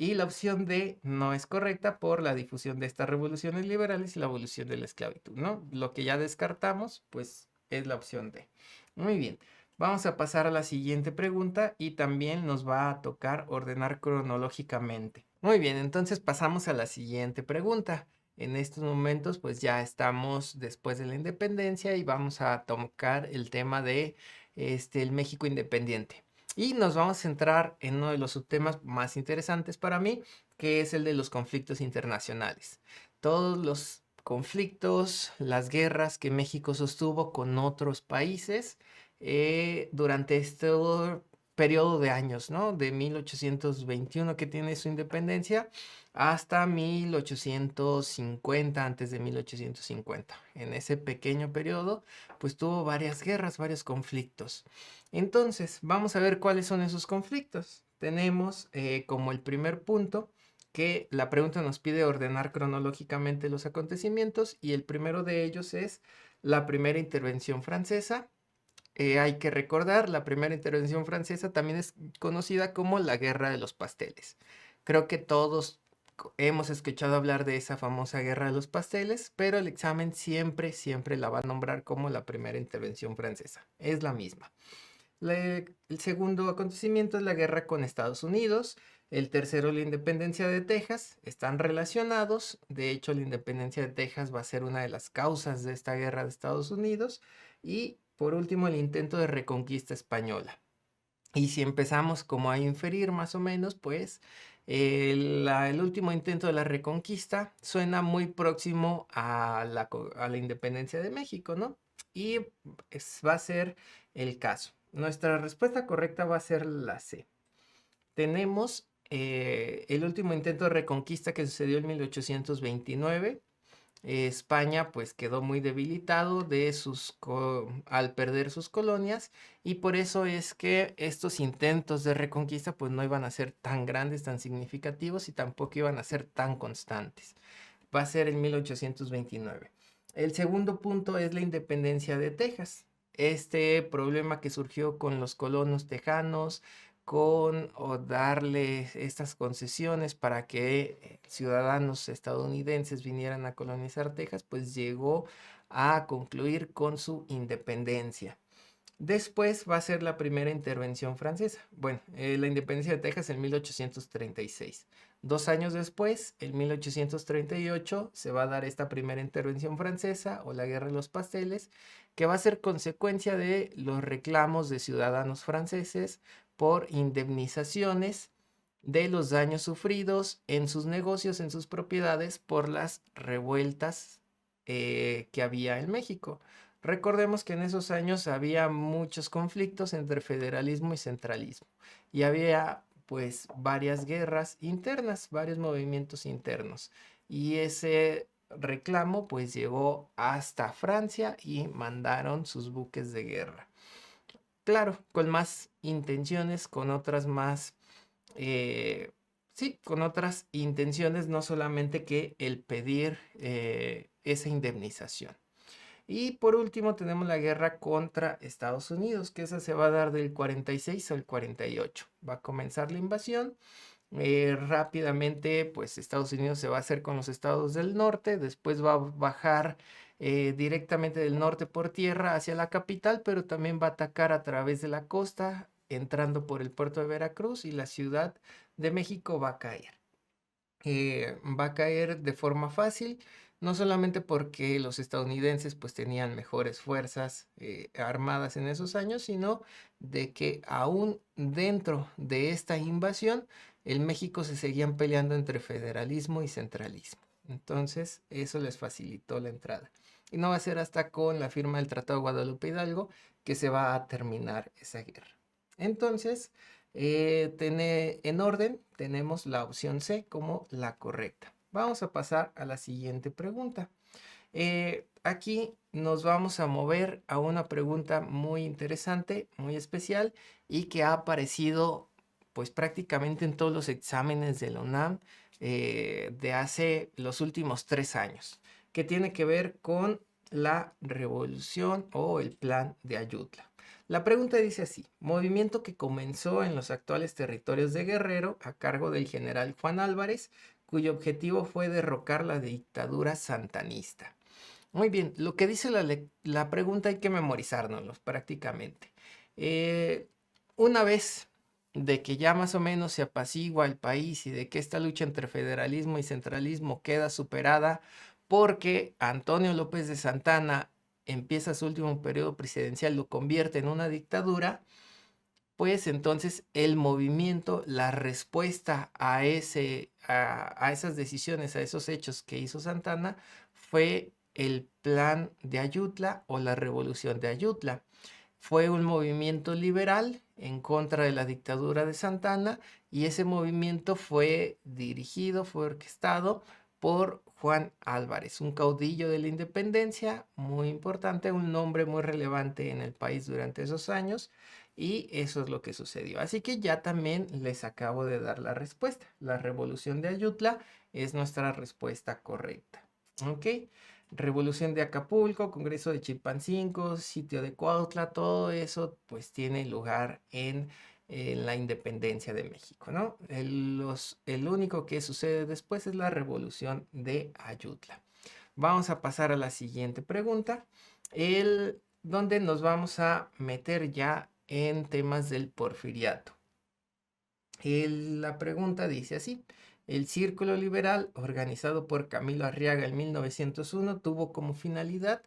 Speaker 1: Y la opción D no es correcta por la difusión de estas revoluciones liberales y la abolición de la esclavitud, ¿no? Lo que ya descartamos, pues es la opción D. Muy bien, vamos a pasar a la siguiente pregunta y también nos va a tocar ordenar cronológicamente. Muy bien, entonces pasamos a la siguiente pregunta. En estos momentos, pues ya estamos después de la independencia y vamos a tocar el tema de el México independiente. Y nos vamos a centrar en uno de los subtemas más interesantes para mí, que es el de los conflictos internacionales. Todos los conflictos, las guerras que México sostuvo con otros países durante este periodo de años, ¿no? De 1821 que tiene su independencia hasta 1850, antes de 1850. En ese pequeño periodo, pues tuvo varias guerras, varios conflictos. Entonces, vamos a ver cuáles son esos conflictos. Tenemos como el primer punto que la pregunta nos pide ordenar cronológicamente los acontecimientos y el primero de ellos es la primera intervención francesa. Hay que recordar, la primera intervención francesa también es conocida como la Guerra de los Pasteles. Creo que todos hemos escuchado hablar de esa famosa Guerra de los Pasteles, pero el examen siempre, siempre la va a nombrar como la primera intervención francesa. Es la misma. El segundo acontecimiento es la guerra con Estados Unidos. El tercero, la independencia de Texas. Están relacionados. De hecho, la independencia de Texas va a ser una de las causas de esta guerra de Estados Unidos. Y por último, el intento de reconquista española. Y si empezamos como a inferir más o menos, pues el último intento de la reconquista suena muy próximo a la independencia de México, ¿no? Y va a ser el caso. Nuestra respuesta correcta va a ser la C. Tenemos el último intento de reconquista que sucedió en 1829. España pues quedó muy debilitado al perder sus colonias y por eso es que estos intentos de reconquista pues no iban a ser tan grandes, tan significativos y tampoco iban a ser tan constantes. Va a ser en 1829. El segundo punto es la independencia de Texas. Este problema que surgió con los colonos tejanos, con o darle estas concesiones para que ciudadanos estadounidenses vinieran a colonizar Texas, pues llegó a concluir con su independencia. Después va a ser la primera intervención francesa. Bueno, la independencia de Texas en 1836. 2 años después, en 1838, se va a dar esta primera intervención francesa o la Guerra de los Pasteles, que va a ser consecuencia de los reclamos de ciudadanos franceses por indemnizaciones de los daños sufridos en sus negocios, en sus propiedades, por las revueltas que había en México. Recordemos que en esos años había muchos conflictos entre federalismo y centralismo y había pues varias guerras internas, varios movimientos internos y ese reclamo pues llegó hasta Francia y mandaron sus buques de guerra. Claro, con más intenciones, con otras más, sí, con otras intenciones, no solamente que el pedir esa indemnización. Y por último tenemos la guerra contra Estados Unidos, que esa se va a dar del 46 al 48. Va a comenzar la invasión. Rápidamente, pues Estados Unidos se va a hacer con los estados del norte, después va a bajar directamente del norte por tierra hacia la capital, pero también va a atacar a través de la costa, entrando por el puerto de Veracruz y la Ciudad de México va a caer. Va a caer de forma fácil, no solamente porque los estadounidenses pues tenían mejores fuerzas armadas en esos años, sino de que aún dentro de esta invasión, en México se seguían peleando entre federalismo y centralismo. Entonces, eso les facilitó la entrada. Y no va a ser hasta con la firma del Tratado de Guadalupe Hidalgo que se va a terminar esa guerra. Entonces, en orden, tenemos la opción C como la correcta. Vamos a pasar a la siguiente pregunta. Aquí nos vamos a mover a una pregunta muy interesante, muy especial y que ha aparecido pues prácticamente en todos los exámenes de la UNAM de hace los últimos 3 años, que tiene que ver con la revolución o el plan de Ayutla. La pregunta dice así: movimiento que comenzó en los actuales territorios de Guerrero a cargo del general Juan Álvarez, cuyo objetivo fue derrocar la dictadura santanista. Muy bien, lo que dice la pregunta hay que memorizárnoslo prácticamente. Eh, una vez de que ya más o menos se apacigua el país y de que esta lucha entre federalismo y centralismo queda superada porque Antonio López de Santana empieza su último periodo presidencial, lo convierte en una dictadura, pues entonces el movimiento, la respuesta a esas decisiones, a esos hechos que hizo Santana, fue el plan de Ayutla o la revolución de Ayutla. Fue un movimiento liberal en contra de la dictadura de Santana y ese movimiento fue dirigido, fue orquestado por Juan Álvarez, un caudillo de la independencia muy importante, un nombre muy relevante en el país durante esos años, y eso es lo que sucedió. Así que ya también les acabo de dar la respuesta. La revolución de Ayutla es nuestra respuesta correcta. ¿Ok? Revolución de Acapulco, Congreso de Chilpancingo, sitio de Cuautla, todo eso pues tiene lugar en la independencia de México, ¿no? El único que sucede después es la Revolución de Ayutla. Vamos a pasar a la siguiente pregunta, donde nos vamos a meter ya en temas del porfiriato. La pregunta dice así: el Círculo Liberal, organizado por Camilo Arriaga en 1901, tuvo como finalidad.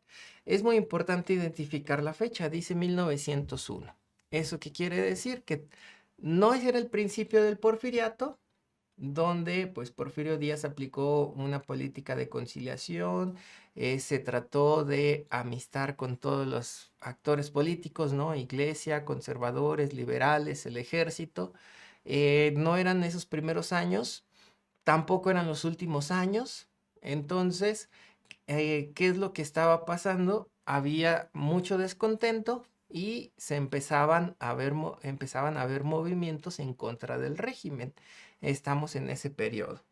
Speaker 1: Es muy importante identificar la fecha, dice 1901. ¿Eso qué quiere decir? Que no era el principio del porfiriato, donde pues Porfirio Díaz aplicó una política de conciliación, se trató de amistar con todos los actores políticos, ¿no? Iglesia, conservadores, liberales, el ejército. No eran esos primeros años, tampoco eran los últimos años. Entonces, ¿qué es lo que estaba pasando? Había mucho descontento y se empezaban a haber movimientos en contra del régimen. Estamos en ese periodo.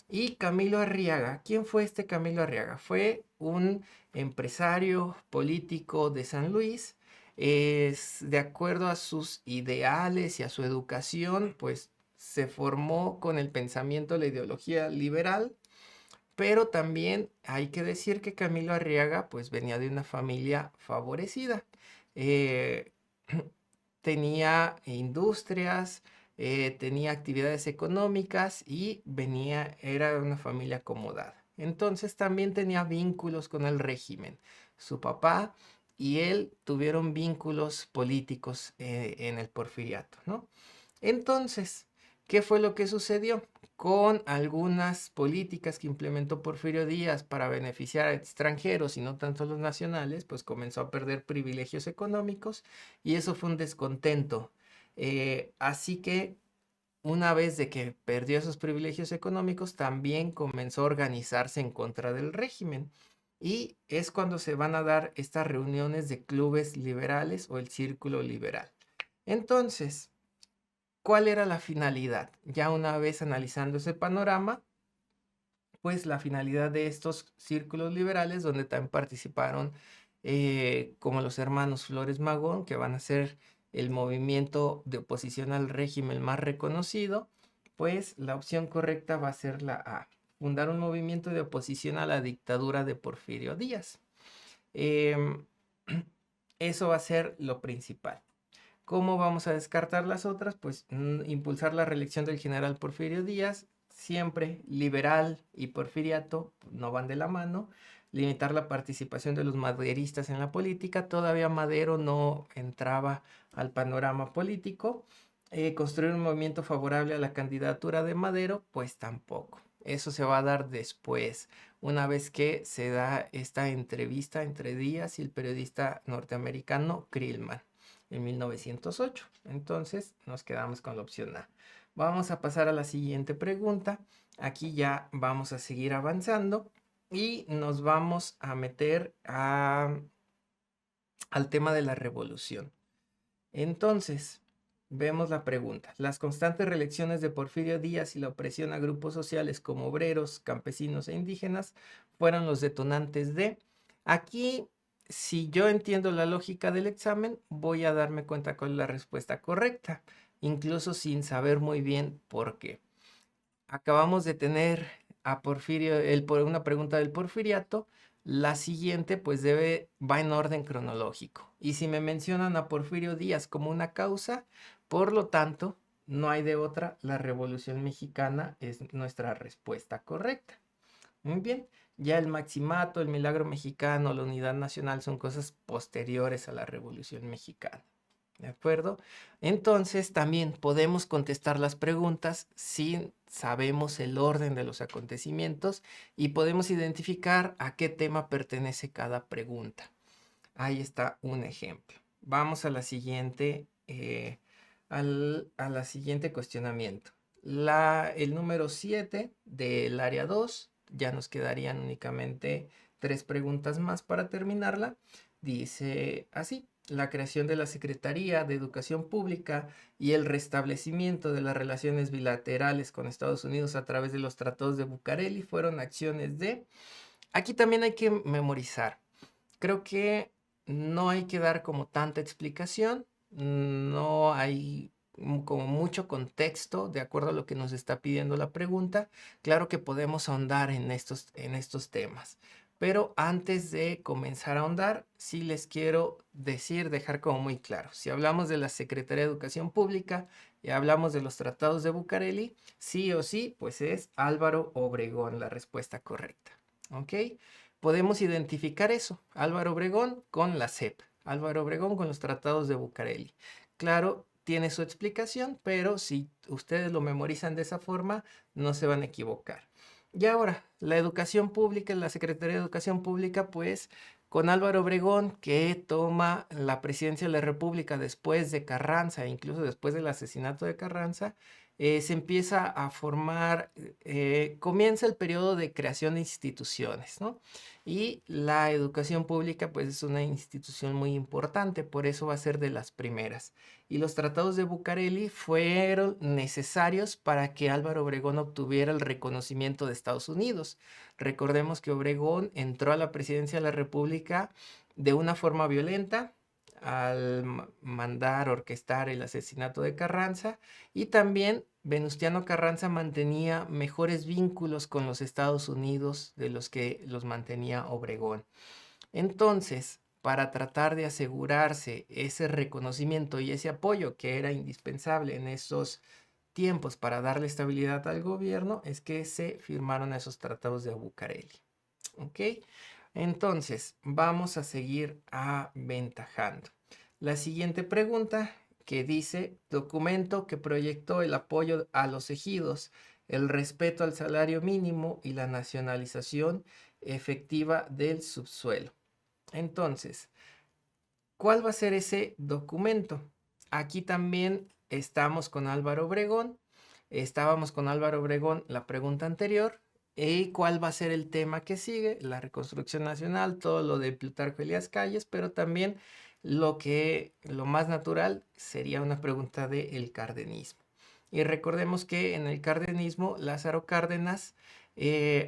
Speaker 1: Y Camilo Arriaga, ¿quién fue este Camilo Arriaga? Fue un empresario político de San Luis. De acuerdo a sus ideales y a su educación, pues se formó con el pensamiento, la ideología liberal, pero también hay que decir que Camilo Arriaga pues venía de una familia favorecida. Eh, tenía industrias, tenía actividades económicas y era una familia acomodada. Entonces también tenía vínculos con el régimen. Su papá y él tuvieron vínculos políticos en el porfiriato, ¿no? Entonces, ¿qué fue lo que sucedió? Con algunas políticas que implementó Porfirio Díaz para beneficiar a extranjeros y no tanto a los nacionales, pues comenzó a perder privilegios económicos y eso fue un descontento. Así que una vez de que perdió esos privilegios económicos, también comenzó a organizarse en contra del régimen. Y es cuando se van a dar estas reuniones de clubes liberales o el círculo liberal. Entonces, ¿cuál era la finalidad? Ya una vez analizando ese panorama, pues la finalidad de estos círculos liberales, donde también participaron como los hermanos Flores Magón, que van a ser el movimiento de oposición al régimen más reconocido, pues la opción correcta va a ser la A: fundar un movimiento de oposición a la dictadura de Porfirio Díaz. Em, eso va a ser lo principal. ¿Cómo vamos a descartar las otras? Pues impulsar la reelección del general Porfirio Díaz, siempre liberal y porfiriato no van de la mano. Limitar la participación de los maderistas en la política, todavía Madero no entraba al panorama político. Construir un movimiento favorable a la candidatura de Madero, pues tampoco. Eso se va a dar después, una vez que se da esta entrevista entre Díaz y el periodista norteamericano Krillman en 1908. Entonces nos quedamos con la opción A. Vamos a pasar a la siguiente pregunta. Aquí ya vamos a seguir avanzando y nos vamos a meter al tema de la revolución. Entonces, vemos la pregunta. Las constantes reelecciones de Porfirio Díaz y la opresión a grupos sociales como obreros, campesinos e indígenas fueron los detonantes de... Aquí, si yo entiendo la lógica del examen, voy a darme cuenta cuál es la respuesta correcta, incluso sin saber muy bien por qué. Acabamos de tener a Porfirio, por una pregunta del Porfiriato. La siguiente, pues va en orden cronológico. Y si me mencionan a Porfirio Díaz como una causa, por lo tanto, no hay de otra, la Revolución Mexicana es nuestra respuesta correcta. Muy bien, ya el Maximato, el Milagro Mexicano, la Unidad Nacional son cosas posteriores a la Revolución Mexicana. ¿De acuerdo? Entonces también podemos contestar las preguntas si sabemos el orden de los acontecimientos y podemos identificar a qué tema pertenece cada pregunta. Ahí está un ejemplo. Vamos a la siguiente, a la siguiente cuestionamiento. El número 7 del área 2, ya nos quedarían únicamente 3 preguntas más para terminarla. Dice así: la creación de la Secretaría de Educación Pública y el restablecimiento de las relaciones bilaterales con Estados Unidos a través de los tratados de Bucareli fueron acciones de... Aquí también hay que memorizar. Creo que no hay que dar como tanta explicación, no hay como mucho contexto de acuerdo a lo que nos está pidiendo la pregunta. Claro que podemos ahondar en estos temas, pero antes de comenzar a ahondar, sí les quiero dejar como muy claro. Si hablamos de la Secretaría de Educación Pública y hablamos de los tratados de Bucareli, sí o sí, pues es Álvaro Obregón la respuesta correcta. ¿Ok? Podemos identificar eso, Álvaro Obregón con la CEP, Álvaro Obregón con los tratados de Bucareli. Claro, tiene su explicación, pero si ustedes lo memorizan de esa forma, no se van a equivocar. Y ahora, la educación pública, la Secretaría de Educación Pública, pues con Álvaro Obregón, que toma la presidencia de la República después de Carranza, incluso después del asesinato de Carranza, se empieza a formar, comienza el periodo de creación de instituciones, ¿no? Y la educación pública pues es una institución muy importante, por eso va a ser de las primeras. Y los tratados de Bucareli fueron necesarios para que Álvaro Obregón obtuviera el reconocimiento de Estados Unidos. Recordemos que Obregón entró a la presidencia de la República de una forma violenta al mandar orquestar el asesinato de Carranza, y también Venustiano Carranza mantenía mejores vínculos con los Estados Unidos de los que los mantenía Obregón. Entonces, para tratar de asegurarse ese reconocimiento y ese apoyo que era indispensable en esos tiempos para darle estabilidad al gobierno, es que se firmaron esos tratados de Bucareli. ¿Ok? Entonces, vamos a seguir aventajando. La siguiente pregunta que dice: documento que proyectó el apoyo a los ejidos, el respeto al salario mínimo y la nacionalización efectiva del subsuelo. Entonces, ¿cuál va a ser ese documento? Aquí también estamos con Álvaro Obregón. Estábamos con Álvaro Obregón la pregunta anterior. ¿Y cuál va a ser el tema que sigue? La reconstrucción nacional, todo lo de Plutarco Elías Calles, pero también lo más natural sería una pregunta del cardenismo. Y recordemos que en el cardenismo Lázaro Cárdenas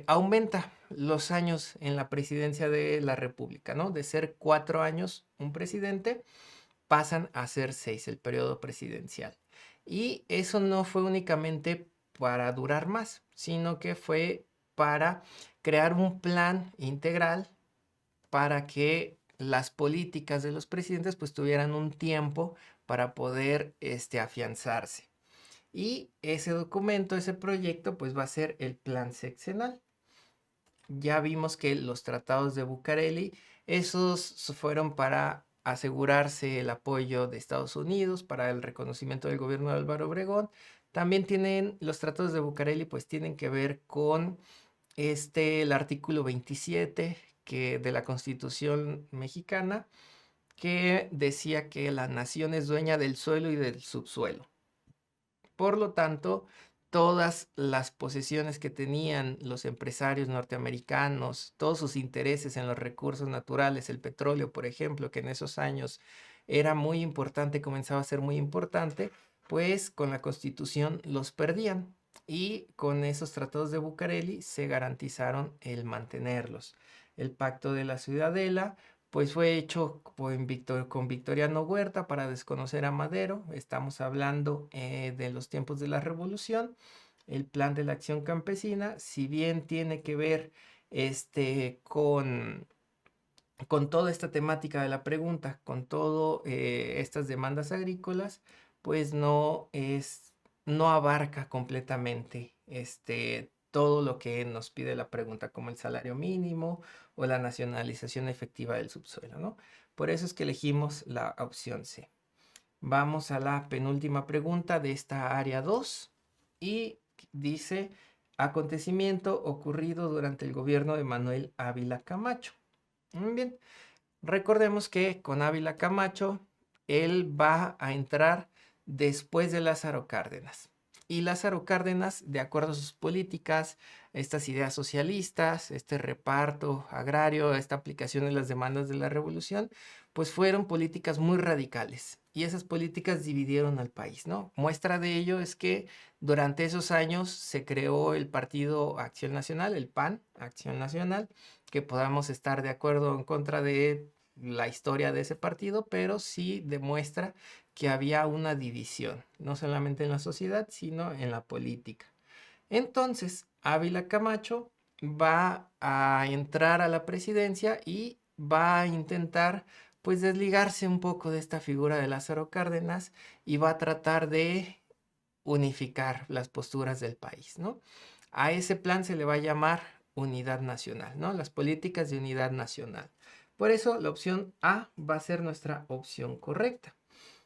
Speaker 1: aumenta los años en la presidencia de la República, ¿no? De ser 4 años un presidente, pasan a ser 6 el periodo presidencial. Y eso no fue únicamente para durar más, sino que fue para crear un plan integral para que las políticas de los presidentes pues tuvieran un tiempo para poder afianzarse. Y ese documento, ese proyecto, pues va a ser el plan sexenal. Ya vimos que los tratados de Bucareli, esos fueron para asegurarse el apoyo de Estados Unidos, para el reconocimiento del gobierno de Álvaro Obregón. También los tratados de Bucareli, pues tienen que ver con el artículo 27 de la Constitución mexicana, que decía que la nación es dueña del suelo y del subsuelo. Por lo tanto, todas las posesiones que tenían los empresarios norteamericanos, todos sus intereses en los recursos naturales, el petróleo, por ejemplo, que en esos años era muy importante, comenzaba a ser muy importante, pues con la Constitución los perdían. Y con esos tratados de Bucareli se garantizaron el mantenerlos. El Pacto de la Ciudadela, pues fue hecho con Victoriano Huerta para desconocer a Madero. Estamos hablando de los tiempos de la Revolución. El Plan de la Acción Campesina, si bien tiene que ver con toda esta temática de la pregunta, con todo estas demandas agrícolas, pues no abarca completamente todo lo que nos pide la pregunta, como el salario mínimo o la nacionalización efectiva del subsuelo, ¿no? Por eso es que elegimos la opción C. Vamos a la penúltima pregunta de esta área 2 y dice, acontecimiento ocurrido durante el gobierno de Manuel Ávila Camacho. Muy bien, recordemos que con Ávila Camacho, él va a entrar después de Lázaro Cárdenas. Y Lázaro Cárdenas, de acuerdo a sus políticas, estas ideas socialistas, este reparto agrario, esta aplicación de las demandas de la revolución, pues fueron políticas muy radicales. Y esas políticas dividieron al país, ¿no? Muestra de ello es que durante esos años se creó el Partido Acción Nacional, el PAN, Acción Nacional, que podamos estar de acuerdo o en contra de la historia de ese partido, pero sí demuestra que había una división, no solamente en la sociedad, sino en la política. Entonces, Ávila Camacho va a entrar a la presidencia y va a intentar pues desligarse un poco de esta figura de Lázaro Cárdenas y va a tratar de unificar las posturas del país, ¿no? A ese plan se le va a llamar unidad nacional, ¿no? Las políticas de unidad nacional. Por eso la opción A va a ser nuestra opción correcta.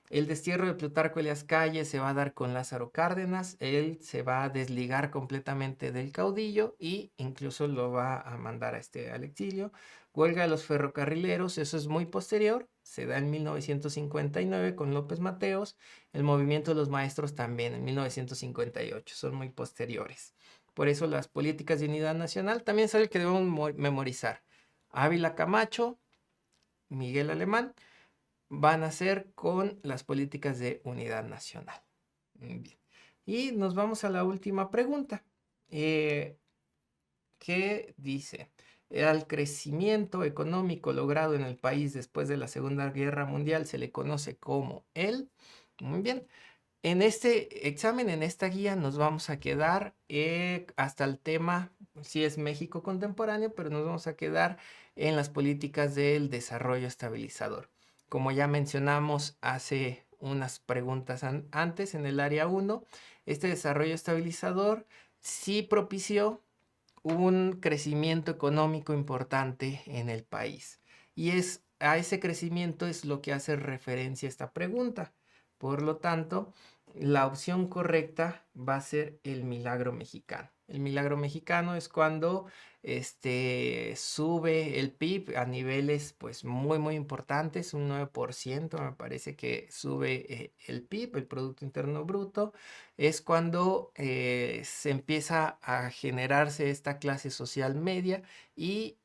Speaker 1: El destierro de Plutarco Elías Calles se va a dar con Lázaro Cárdenas, él se va a desligar completamente del caudillo e incluso lo va a mandar al exilio. Huelga de los ferrocarrileros, eso es muy posterior, se da en 1959 con López Mateos. El movimiento de los maestros también en 1958, son muy posteriores. Por eso las políticas de unidad nacional también es algo que debemos memorizar. Ávila Camacho, Miguel Alemán, van a ser con las políticas de unidad nacional. Bien. Y nos vamos a la última pregunta. ¿Qué dice? Al crecimiento económico logrado en el país después de la Segunda Guerra Mundial se le conoce como el... Muy bien. En este examen, en esta guía, nos vamos a quedar hasta el tema, si es México contemporáneo, pero nos vamos a quedar en las políticas del desarrollo estabilizador. Como ya mencionamos hace unas preguntas antes en el área 1, este desarrollo estabilizador sí propició un crecimiento económico importante en el país. Y a ese crecimiento es lo que hace referencia a esta pregunta. Por lo tanto, la opción correcta va a ser el milagro mexicano. El milagro mexicano es cuando sube el PIB a niveles pues muy importantes, un 9% me parece que sube el PIB, el Producto Interno Bruto. Es cuando se empieza a generarse esta clase social media y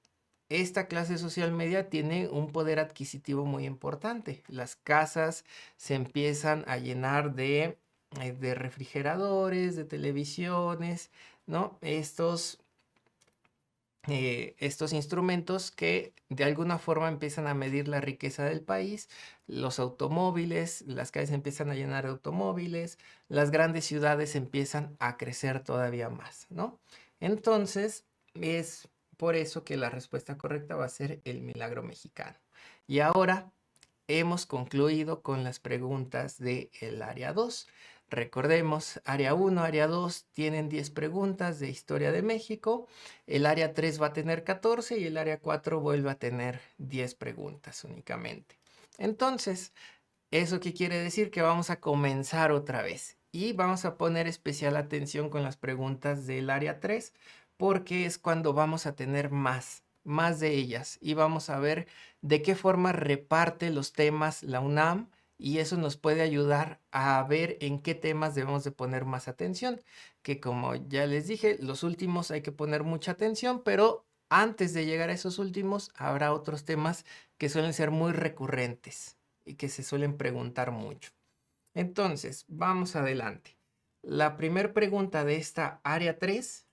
Speaker 1: esta clase social media tiene un poder adquisitivo muy importante. Las casas se empiezan a llenar de refrigeradores, de televisiones, ¿no? Estos instrumentos que de alguna forma empiezan a medir la riqueza del país, los automóviles, las calles empiezan a llenar de automóviles, las grandes ciudades empiezan a crecer todavía más, ¿no? Entonces, es por eso que la respuesta correcta va a ser el milagro mexicano. Y ahora hemos concluido con las preguntas del área 2. Recordemos, área 1, área 2 tienen 10 preguntas de historia de México, el área 3 va a tener 14 y el área 4 vuelve a tener 10 preguntas únicamente. Entonces, ¿eso qué quiere decir? Que vamos a comenzar otra vez y vamos a poner especial atención con las preguntas del área 3 porque es cuando vamos a tener más de ellas y vamos a ver de qué forma reparte los temas la UNAM y eso nos puede ayudar a ver en qué temas debemos de poner más atención, que como ya les dije, los últimos hay que poner mucha atención, pero antes de llegar a esos últimos habrá otros temas que suelen ser muy recurrentes y que se suelen preguntar mucho. Entonces, vamos adelante. La primera pregunta de esta área 3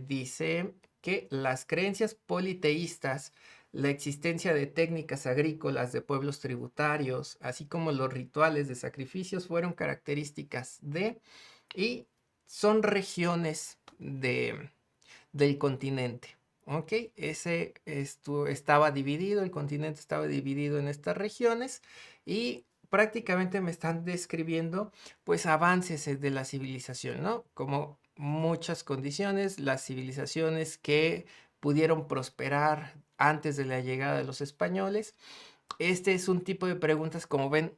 Speaker 1: dice, que las creencias politeístas, la existencia de técnicas agrícolas de pueblos tributarios, así como los rituales de sacrificios fueron características de y son regiones del continente. ¿Ok? Esto estaba dividido, el continente estaba dividido en estas regiones y prácticamente me están describiendo pues avances de la civilización, ¿no? Como muchas condiciones, las civilizaciones que pudieron prosperar antes de la llegada de los españoles. Este es un tipo de preguntas, como ven,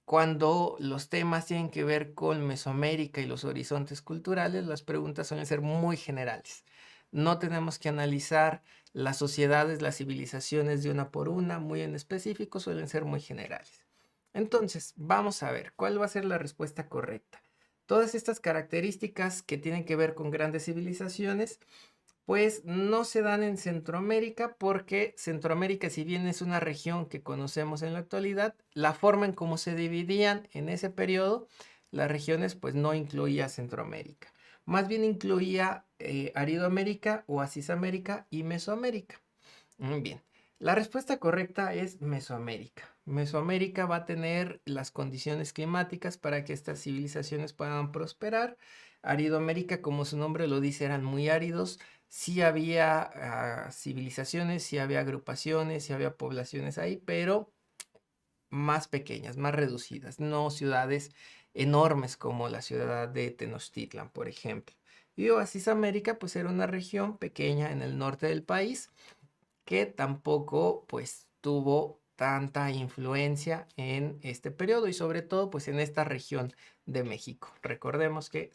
Speaker 1: cuando los temas tienen que ver con Mesoamérica y los horizontes culturales, las preguntas suelen ser muy generales. No tenemos que analizar las sociedades, las civilizaciones de una por una, muy en específico, suelen ser muy generales. Entonces, vamos a ver cuál va a ser la respuesta correcta. Todas estas características que tienen que ver con grandes civilizaciones pues no se dan en Centroamérica porque Centroamérica, si bien es una región que conocemos en la actualidad, la forma en cómo se dividían en ese periodo las regiones pues no incluía Centroamérica. Más bien incluía Aridoamérica, Oasisamérica y Mesoamérica. Muy bien. La respuesta correcta es Mesoamérica. Mesoamérica va a tener las condiciones climáticas para que estas civilizaciones puedan prosperar. Aridoamérica, como su nombre lo dice, eran muy áridos. Sí había civilizaciones, sí había agrupaciones, sí había poblaciones ahí, pero más pequeñas, más reducidas, no ciudades enormes como la ciudad de Tenochtitlan, por ejemplo. Y Oasis América, pues era una región pequeña en el norte del país que tampoco pues tuvo tanta influencia en este periodo y sobre todo pues en esta región de México. Recordemos que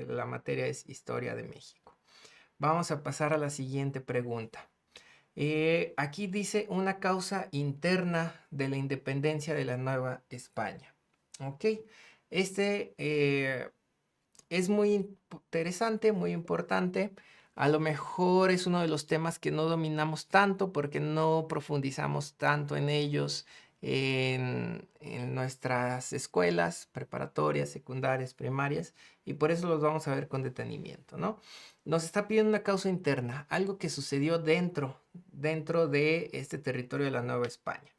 Speaker 1: la materia es historia de México. Vamos a pasar a la siguiente pregunta. Aquí dice una causa interna de la independencia de la Nueva España. ¿Ok? Este es muy interesante, muy importante. A lo mejor es uno de los temas que no dominamos tanto porque no profundizamos tanto en ellos en nuestras escuelas preparatorias, secundarias, primarias, y por eso los vamos a ver con detenimiento, ¿no? Nos está pidiendo una causa interna, algo que sucedió dentro de este territorio de la Nueva España.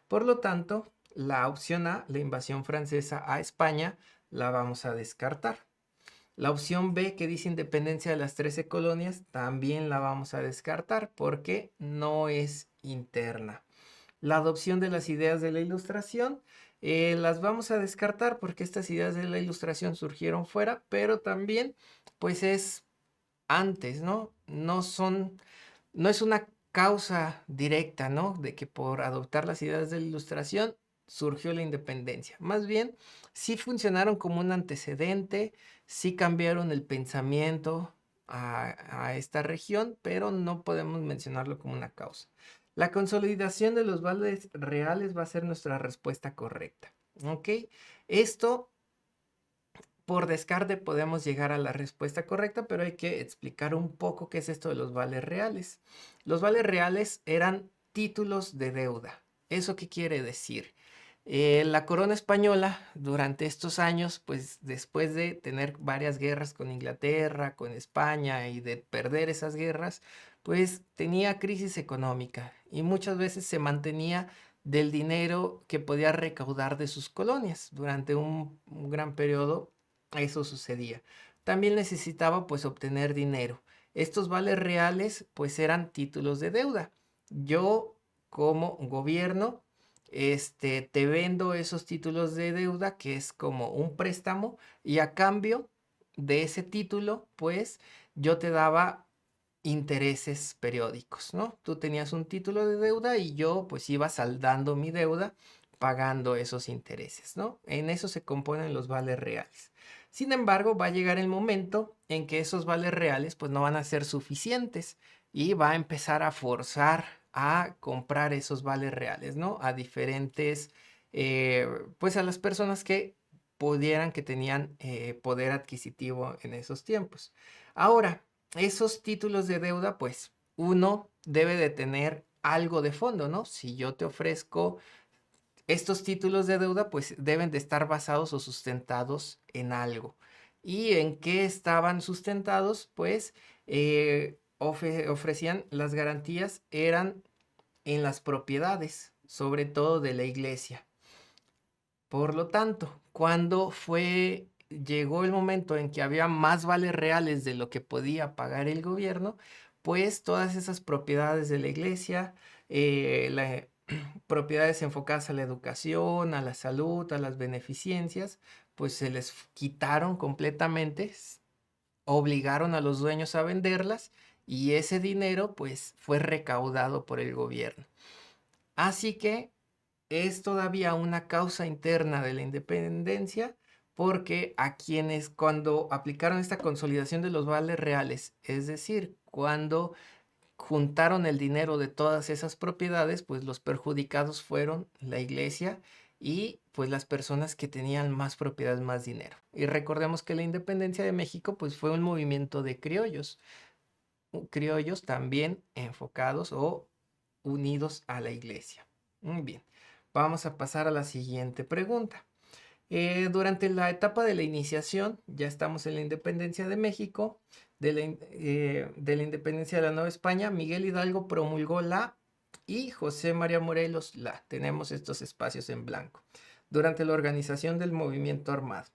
Speaker 1: Por lo tanto, la opción A, la invasión francesa a España, la vamos a descartar. La opción B, que dice independencia de las 13 colonias, también la vamos a descartar porque no es interna. La adopción de las ideas de la ilustración, las vamos a descartar porque estas ideas de la ilustración surgieron fuera, pero también pues es antes, ¿no? No es una causa directa, ¿no? De que por adoptar las ideas de la ilustración surgió la independencia. Más bien, sí funcionaron como un antecedente, sí cambiaron el pensamiento a esta región, pero no podemos mencionarlo como una causa. La consolidación de los valores reales va a ser nuestra respuesta correcta. ¿Ok? Esto por descarte podemos llegar a la respuesta correcta, pero hay que explicar un poco qué es esto de los vales reales. Los vales reales eran títulos de deuda. ¿Eso qué quiere decir? La corona española durante estos años, pues después de tener varias guerras con Inglaterra, con España y de perder esas guerras, pues tenía crisis económica y muchas veces se mantenía del dinero que podía recaudar de sus colonias. Durante un gran periodo eso sucedía. También necesitaba pues obtener dinero. Estos vales reales pues eran títulos de deuda. Yo como gobierno te vendo esos títulos de deuda que es como un préstamo y a cambio de ese título pues yo te daba intereses periódicos, ¿no? Tú tenías un título de deuda y yo pues iba saldando mi deuda pagando esos intereses, ¿no? En eso se componen los vales reales. Sin embargo, va a llegar el momento en que esos vales reales pues no van a ser suficientes y va a empezar a forzar a comprar esos vales reales, ¿no? A diferentes, pues a las personas que pudieran, que tenían poder adquisitivo en esos tiempos. Ahora, esos títulos de deuda, pues uno debe de tener algo de fondo, ¿no? Si yo te ofrezco estos títulos de deuda, pues deben de estar basados o sustentados en algo. ¿Y en qué estaban sustentados? Pues ofrecían las garantías eran en las propiedades, sobre todo de la iglesia. Por lo tanto, cuando llegó el momento en que había más vales reales de lo que podía pagar el gobierno, pues todas esas propiedades de la iglesia, propiedades enfocadas a la educación, a la salud, a las beneficencias, pues se les quitaron completamente, obligaron a los dueños a venderlas y ese dinero pues fue recaudado por el gobierno. Así que es todavía una causa interna de la independencia porque a quienes cuando aplicaron esta consolidación de los vales reales, es decir, cuando juntaron el dinero de todas esas propiedades, pues los perjudicados fueron la iglesia y pues las personas que tenían más propiedades, más dinero. Y recordemos que la independencia de México pues fue un movimiento de criollos también enfocados o unidos a la iglesia. Muy bien, vamos a pasar a la siguiente pregunta. Durante la etapa de la iniciación, ya estamos en la independencia de México, de la independencia de la Nueva España, Miguel Hidalgo promulgó la y José María Morelos la. Tenemos estos espacios en blanco. Durante la organización del movimiento armado.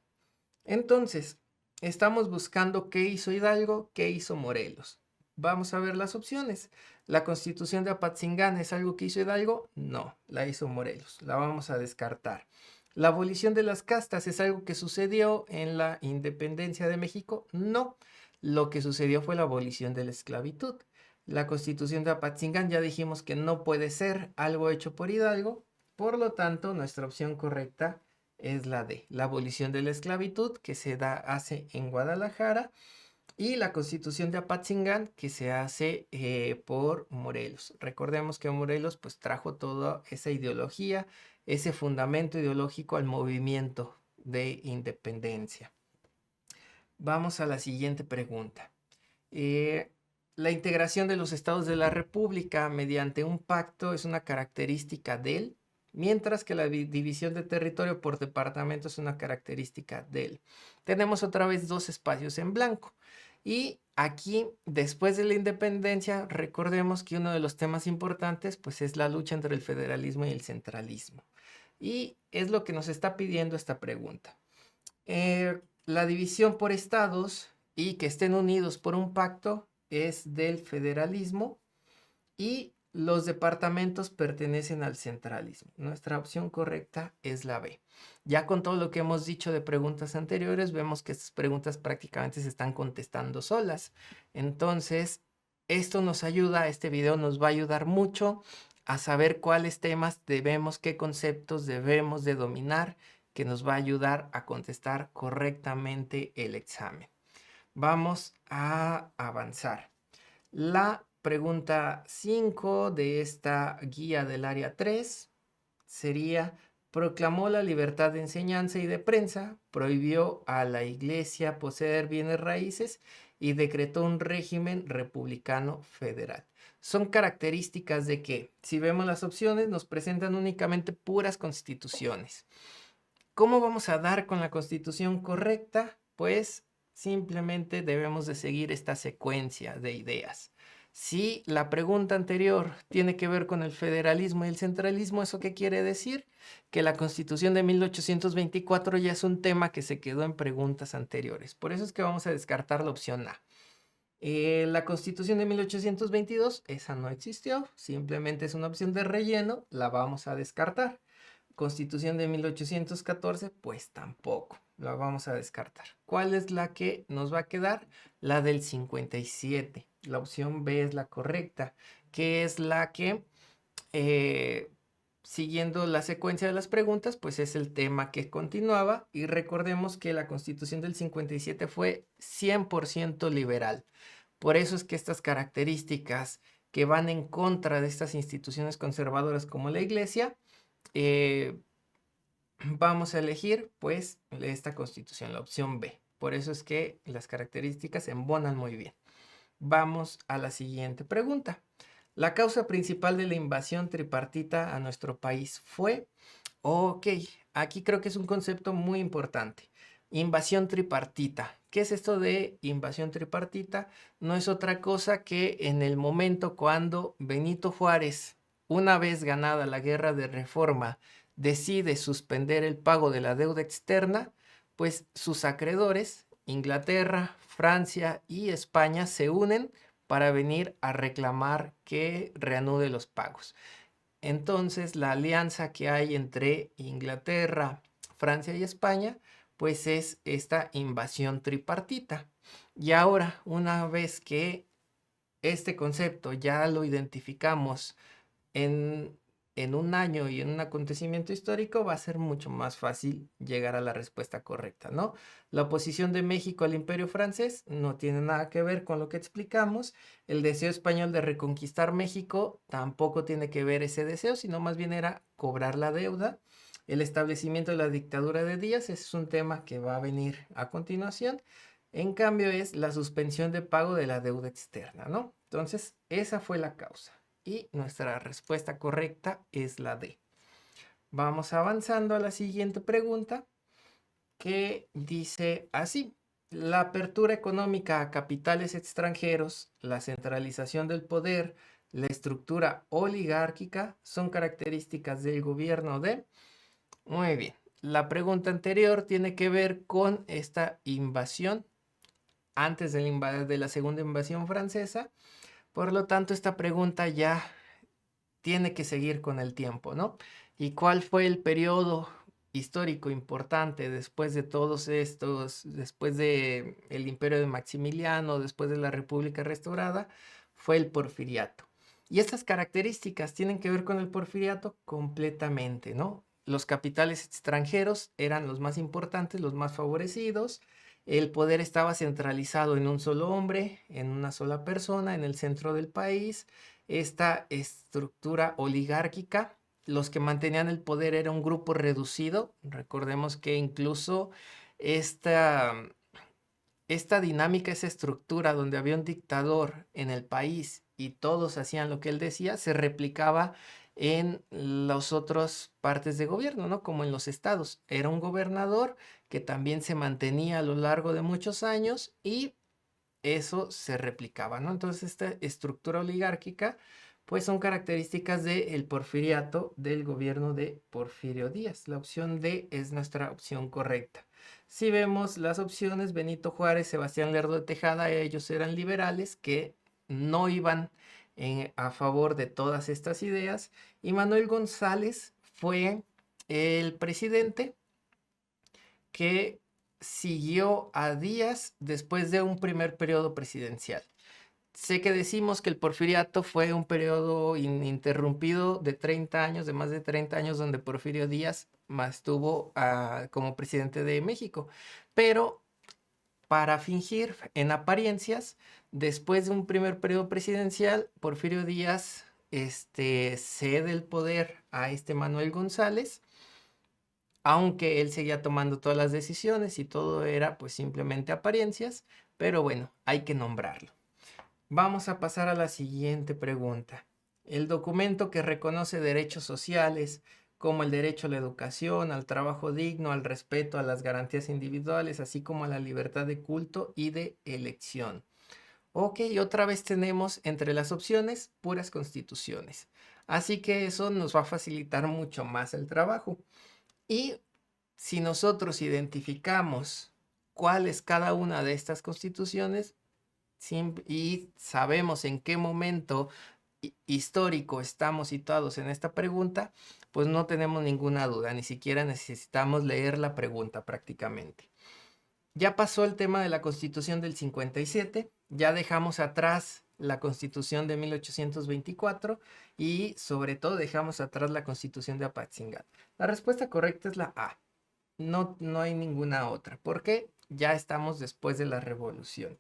Speaker 1: Entonces, estamos buscando qué hizo Hidalgo, qué hizo Morelos. Vamos a ver las opciones. ¿La Constitución de Apatzingán es algo que hizo Hidalgo? No, la hizo Morelos. La vamos a descartar. ¿La abolición de las castas es algo que sucedió en la independencia de México? No. Lo que sucedió fue la abolición de la esclavitud. La Constitución de Apatzingán ya dijimos que no puede ser algo hecho por Hidalgo. Por lo tanto, nuestra opción correcta es la D, la abolición de la esclavitud que hace en Guadalajara y la Constitución de Apatzingán que se hace por Morelos. Recordemos que Morelos pues trajo toda esa ideología, ese fundamento ideológico al movimiento de independencia. Vamos a la siguiente pregunta. La integración de los estados de la República mediante un pacto es una característica del, mientras que la división de territorio por departamento es una característica del. Tenemos otra vez dos espacios en blanco. Y aquí, después de la independencia, recordemos que uno de los temas importantes pues, es la lucha entre el federalismo y el centralismo. Y es lo que nos está pidiendo esta pregunta. La división por estados y que estén unidos por un pacto es del federalismo y los departamentos pertenecen al centralismo. Nuestra opción correcta es la B. Ya con todo lo que hemos dicho de preguntas anteriores, vemos que estas preguntas prácticamente se están contestando solas. Entonces, esto nos ayuda, este video nos va a ayudar mucho a saber cuáles temas debemos, qué conceptos debemos de dominar, que nos va a ayudar a contestar correctamente el examen. Vamos a avanzar. La pregunta 5 de esta guía del área 3 sería: proclamó la libertad de enseñanza y de prensa, prohibió a la iglesia poseer bienes raíces y decretó un régimen republicano federal. Son características de que, si vemos las opciones, nos presentan únicamente puras constituciones. ¿Cómo vamos a dar con la constitución correcta? Pues simplemente debemos de seguir esta secuencia de ideas. Si la pregunta anterior tiene que ver con el federalismo y el centralismo, ¿eso qué quiere decir? Que la Constitución de 1824 ya es un tema que se quedó en preguntas anteriores. Por eso es que vamos a descartar la opción A. La Constitución de 1822, esa no existió, simplemente es una opción de relleno, la vamos a descartar. Constitución de 1814, pues tampoco, la vamos a descartar. ¿Cuál es la que nos va a quedar? La del 57. La opción B es la correcta, que es la que, siguiendo la secuencia de las preguntas, pues es el tema que continuaba. Y recordemos que la Constitución del 57 fue 100% liberal. Por eso es que estas características que van en contra de estas instituciones conservadoras como la Iglesia, vamos a elegir pues esta constitución, la opción B. Por eso es que las características embonan muy bien. Vamos a la siguiente pregunta. La causa principal de la invasión tripartita a nuestro país fue... Ok, aquí creo que es un concepto muy importante. Invasión tripartita. ¿Qué es esto de invasión tripartita? No es otra cosa que en el momento cuando Benito Juárez, una vez ganada la guerra de Reforma, decide suspender el pago de la deuda externa, pues sus acreedores, Inglaterra, Francia y España, se unen para venir a reclamar que reanude los pagos. Entonces, la alianza que hay entre Inglaterra, Francia y España, pues es esta invasión tripartita. Y ahora, una vez que este concepto ya lo identificamos en, en un año y en un acontecimiento histórico, va a ser mucho más fácil llegar a la respuesta correcta, ¿no? La oposición de México al Imperio francés no tiene nada que ver con lo que explicamos. El deseo español de reconquistar México tampoco tiene que ver ese deseo, sino más bien era cobrar la deuda. El establecimiento de la dictadura de Díaz, ese es un tema que va a venir a continuación. En cambio, es la suspensión de pago de la deuda externa, ¿no? Entonces, esa fue la causa. Y nuestra respuesta correcta es la D. Vamos avanzando a la siguiente pregunta, que dice así: la apertura económica a capitales extranjeros, la centralización del poder, la estructura oligárquica son características del gobierno de... Muy bien. La pregunta anterior tiene que ver con esta invasión antes de la segunda invasión francesa. Por lo tanto, esta pregunta ya tiene que seguir con el tiempo, ¿no? ¿Y cuál fue el periodo histórico importante después de todos estos, después de el imperio de Maximiliano, después de la República restaurada? Fue el Porfiriato. Y estas características tienen que ver con el Porfiriato completamente, ¿no? Los capitales extranjeros eran los más importantes, los más favorecidos. El poder estaba centralizado en un solo hombre, en una sola persona, en el centro del país. Esta estructura oligárquica, los que mantenían el poder era un grupo reducido. Recordemos que incluso esta, esta dinámica, esa estructura donde había un dictador en el país y todos hacían lo que él decía, se replicaba en las otras partes de gobierno, ¿no? Como en los estados. Era un gobernador que también se mantenía a lo largo de muchos años y eso se replicaba, ¿no? Entonces, esta estructura oligárquica, pues son características del porfiriato del gobierno de Porfirio Díaz. La opción D es nuestra opción correcta. Si vemos las opciones, Benito Juárez, Sebastián Lerdo de Tejada, ellos eran liberales que no iban a favor de todas estas ideas. Y Manuel González fue el presidente que siguió a Díaz después de un primer periodo presidencial. Sé que decimos que el porfiriato fue un periodo ininterrumpido de 30 años, de más de 30 años, donde Porfirio Díaz estuvo como presidente de México. Pero para fingir en apariencias, después de un primer periodo presidencial, Porfirio Díaz cede el poder a Manuel González, aunque él seguía tomando todas las decisiones y todo era pues simplemente apariencias, pero bueno, hay que nombrarlo. Vamos a pasar a la siguiente pregunta. El documento que reconoce derechos sociales como el derecho a la educación, al trabajo digno, al respeto a las garantías individuales, así como a la libertad de culto y de elección. Ok, otra vez tenemos entre las opciones puras constituciones. Así que eso nos va a facilitar mucho más el trabajo. Y si nosotros identificamos cuál es cada una de estas constituciones y sabemos en qué momento histórico estamos situados en esta pregunta, pues no tenemos ninguna duda, ni siquiera necesitamos leer la pregunta prácticamente. Ya pasó el tema de la Constitución del 57, ya dejamos atrás la Constitución de 1824 y sobre todo dejamos atrás la Constitución de Apatzingán. La respuesta correcta es la A. No hay ninguna otra, porque ya estamos después de la revolución.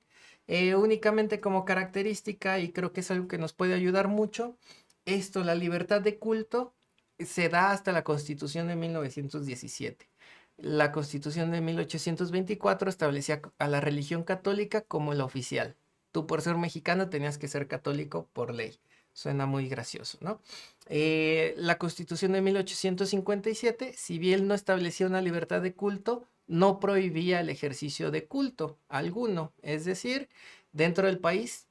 Speaker 1: Únicamente como característica, y creo que es algo que nos puede ayudar mucho, la libertad de culto se da hasta la Constitución de 1917. La Constitución de 1824 establecía a la religión católica como la oficial. Tú por ser mexicano tenías que ser católico por ley. Suena muy gracioso, ¿no? La Constitución de 1857, si bien no establecía una libertad de culto, no prohibía el ejercicio de culto alguno. Es decir, dentro del país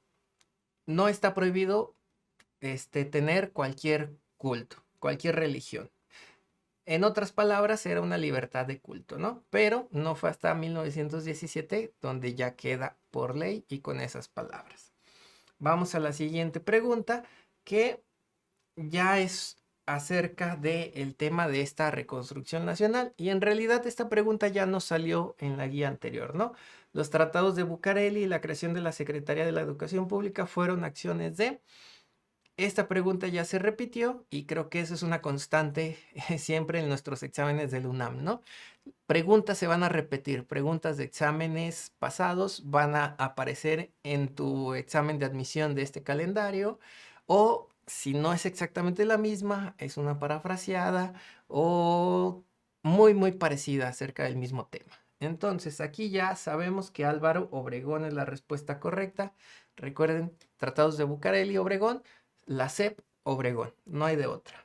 Speaker 1: no está prohibido tener cualquier culto, cualquier religión. En otras palabras, era una libertad de culto, ¿no? Pero no fue hasta 1917 donde ya queda por ley y con esas palabras. Vamos a la siguiente pregunta, que ya es acerca del tema de esta reconstrucción nacional, y en realidad esta pregunta ya nos salió en la guía anterior, ¿no? Los tratados de Bucareli y la creación de la Secretaría de la Educación Pública fueron acciones de... Esta pregunta ya se repitió y creo que eso es una constante siempre en nuestros exámenes del UNAM, ¿no? Preguntas se van a repetir, preguntas de exámenes pasados van a aparecer en tu examen de admisión de este calendario, o si no es exactamente la misma, es una parafraseada o muy parecida acerca del mismo tema. Entonces aquí ya sabemos que Álvaro Obregón es la respuesta correcta. Recuerden, tratados de Bucareli, Obregón, la SEP, Obregón, no hay de otra.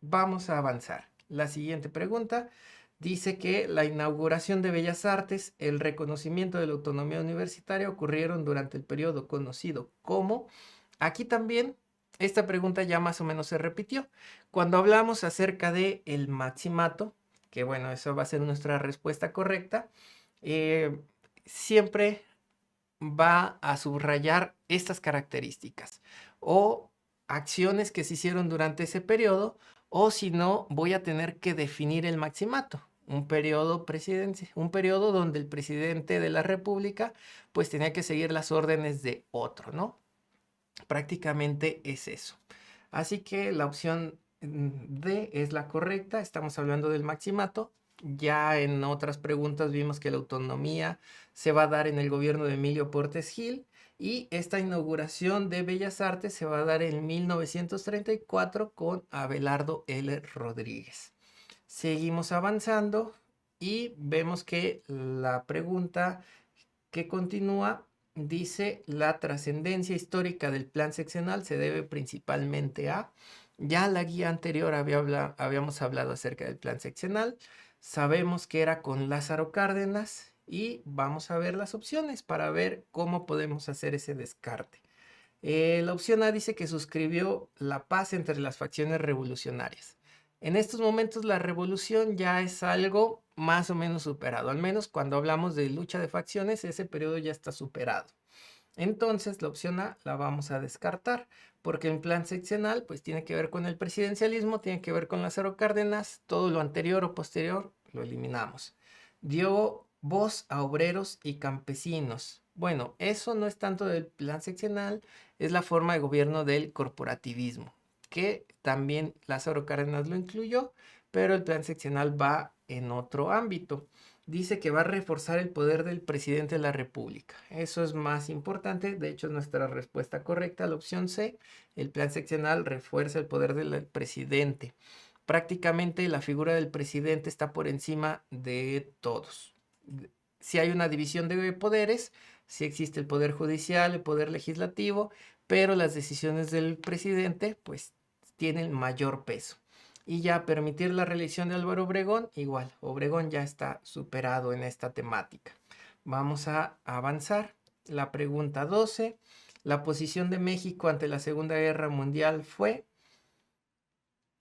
Speaker 1: Vamos a avanzar. La siguiente pregunta dice que la inauguración de Bellas Artes, el reconocimiento de la autonomía universitaria ocurrieron durante el periodo conocido como... Aquí también esta pregunta ya más o menos se repitió. Cuando hablamos acerca de el maximato, que bueno, eso va a ser nuestra respuesta correcta, siempre va a subrayar estas características o acciones que se hicieron durante ese periodo, o si no, voy a tener que definir el maximato. Un periodo un periodo donde el presidente de la República pues tenía que seguir las órdenes de otro, ¿no? Prácticamente es eso. Así que la opción D es la correcta. Estamos hablando del maximato. Ya en otras preguntas vimos que la autonomía se va a dar en el gobierno de Emilio Portes Gil, y esta inauguración de Bellas Artes se va a dar en 1934 con Abelardo L. Rodríguez. Seguimos avanzando y vemos que la pregunta que continúa dice: la trascendencia histórica del plan seccional se debe principalmente a... Ya la guía anterior habíamos hablado acerca del plan seccional, sabemos que era con Lázaro Cárdenas, y vamos a ver las opciones para ver cómo podemos hacer ese descarte. La opción A dice que suscribió la paz entre las facciones revolucionarias. En estos momentos la revolución ya es algo más o menos superado. Al menos cuando hablamos de lucha de facciones, ese periodo ya está superado. Entonces la opción A la vamos a descartar, porque el plan seccional pues tiene que ver con el presidencialismo, tiene que ver con Lázaro Cárdenas, todo lo anterior o posterior lo eliminamos. Dio voz a obreros y campesinos. Bueno, eso no es tanto del plan seccional, es la forma de gobierno del corporativismo, que también Lázaro Cárdenas lo incluyó, pero el plan seccional va en otro ámbito. Dice que va a reforzar el poder del presidente de la República. Eso es más importante, de hecho es nuestra respuesta correcta, la opción C. El plan seccional refuerza el poder del presidente. Prácticamente la figura del presidente está por encima de todos. Si hay una división de poderes, si existe el poder judicial, el poder legislativo, pero las decisiones del presidente pues tienen mayor peso. Y ya permitir la reelección de Álvaro Obregón, igual, Obregón ya está superado en esta temática. Vamos a avanzar. La pregunta 12. La posición de México ante la Segunda Guerra Mundial fue...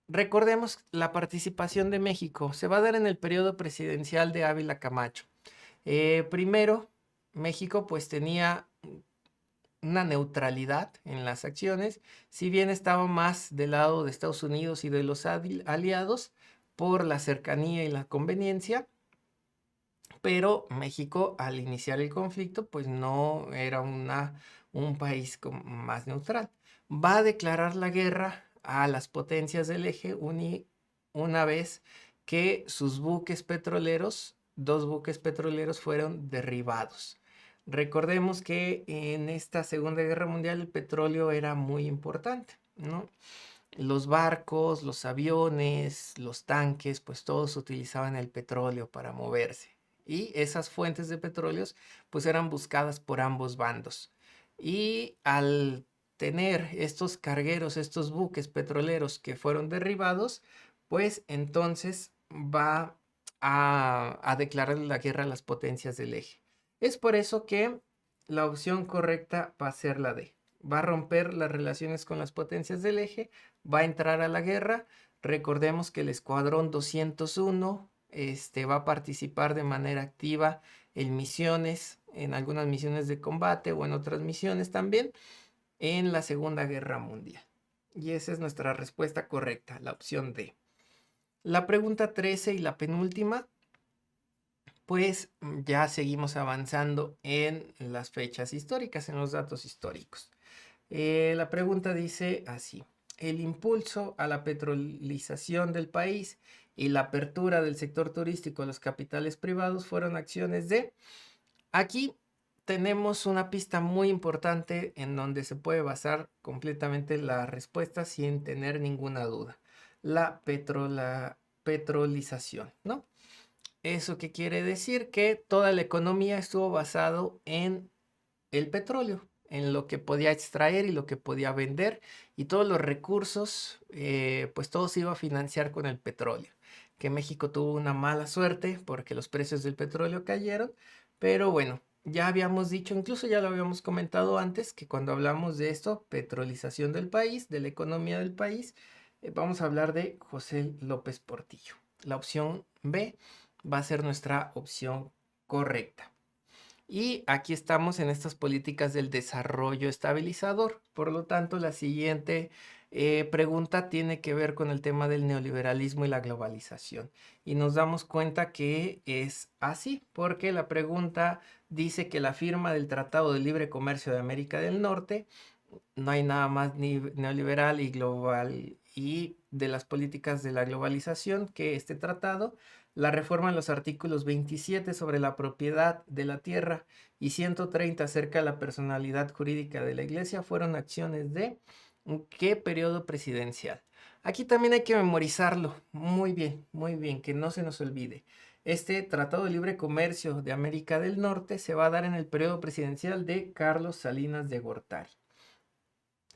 Speaker 1: Recordemos, la participación de México se va a dar en el periodo presidencial de Ávila Camacho. Primero, México pues tenía una neutralidad en las acciones, si bien estaba más del lado de Estados Unidos y de los aliados por la cercanía y la conveniencia, pero México al iniciar el conflicto pues no era un país más neutral. Va a declarar la guerra a las potencias del eje una vez que sus buques petroleros, dos buques petroleros, fueron derribados. Recordemos que en esta Segunda Guerra Mundial el petróleo era muy importante, ¿no? Los barcos, los aviones, los tanques, pues todos utilizaban el petróleo para moverse. Y esas fuentes de petróleos pues eran buscadas por ambos bandos. Y al tener estos cargueros, estos buques petroleros que fueron derribados, pues entonces va a declarar la guerra a las potencias del eje. Es por eso que la opción correcta va a ser la D. Va a romper las relaciones con las potencias del eje, va a entrar a la guerra. Recordemos que el Escuadrón 201 va a participar de manera activa en misiones, en algunas misiones de combate o en otras misiones también, en la Segunda Guerra Mundial. Y esa es nuestra respuesta correcta, la opción D. La pregunta 13 y la penúltima, pues ya seguimos avanzando en las fechas históricas, en los datos históricos. La pregunta dice así: el impulso a la petrolización del país y la apertura del sector turístico a los capitales privados fueron acciones de... Aquí tenemos una pista muy importante en donde se puede basar completamente la respuesta sin tener ninguna duda. La petrolización, ¿no? ¿Eso qué quiere decir? Que toda la economía estuvo basado en el petróleo, en lo que podía extraer y lo que podía vender, y todos los recursos, pues todo se iba a financiar con el petróleo. Que México tuvo una mala suerte porque los precios del petróleo cayeron, pero bueno, ya habíamos dicho, incluso ya lo habíamos comentado antes, que cuando hablamos de esto, petrolización del país, de la economía del país, vamos a hablar de José López Portillo. La opción B va a ser nuestra opción correcta. Y aquí estamos en estas políticas del desarrollo estabilizador. Por lo tanto, la siguiente pregunta tiene que ver con el tema del neoliberalismo y la globalización. Y nos damos cuenta que es así, porque la pregunta dice que la firma del Tratado de Libre Comercio de América del Norte, no hay nada más neoliberal y global y de las políticas de la globalización que este tratado. La reforma en los artículos 27 sobre la propiedad de la tierra y 130 acerca de la personalidad jurídica de la Iglesia fueron acciones de ¿qué periodo presidencial? Aquí también hay que memorizarlo. Muy bien, que no se nos olvide. Este Tratado de Libre Comercio de América del Norte se va a dar en el periodo presidencial de Carlos Salinas de Gortari.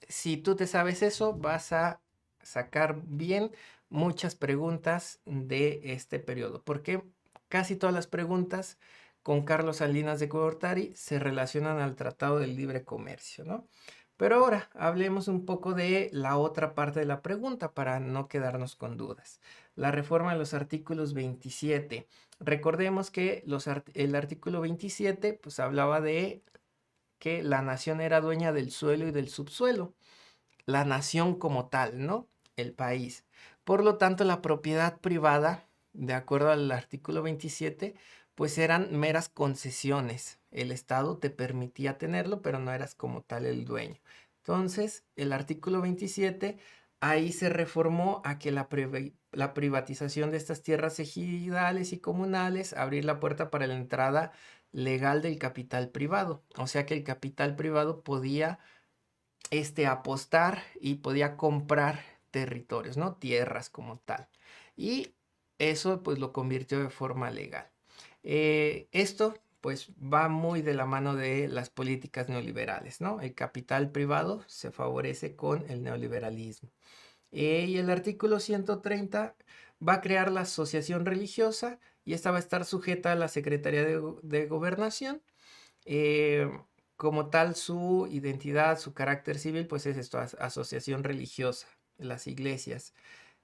Speaker 1: Si tú te sabes eso, vas a sacar bien muchas preguntas de este periodo, porque casi todas las preguntas con Carlos Salinas de Gortari se relacionan al Tratado del Libre Comercio, ¿no? Pero ahora hablemos un poco de la otra parte de la pregunta para no quedarnos con dudas. La reforma de los artículos 27. Recordemos que el artículo 27 pues hablaba de que la nación era dueña del suelo y del subsuelo, la nación como tal, ¿no? El país. Por lo tanto, la propiedad privada, de acuerdo al artículo 27, pues eran meras concesiones. El Estado te permitía tenerlo, pero no eras como tal el dueño. Entonces, el artículo 27, ahí se reformó a que la privatización de estas tierras ejidales y comunales, abrir la puerta para la entrada legal del capital privado. O sea que el capital privado podía apostar y podía comprar territorios, ¿no? Tierras como tal. Y eso pues lo convirtió de forma legal. Esto pues va muy de la mano de las políticas neoliberales, ¿no? El capital privado se favorece con el neoliberalismo. Y el artículo 130 va a crear la asociación religiosa y esta va a estar sujeta a la Secretaría de Gobernación. Eh, Como tal, su identidad, su carácter civil, pues es esto, asociación religiosa, las iglesias.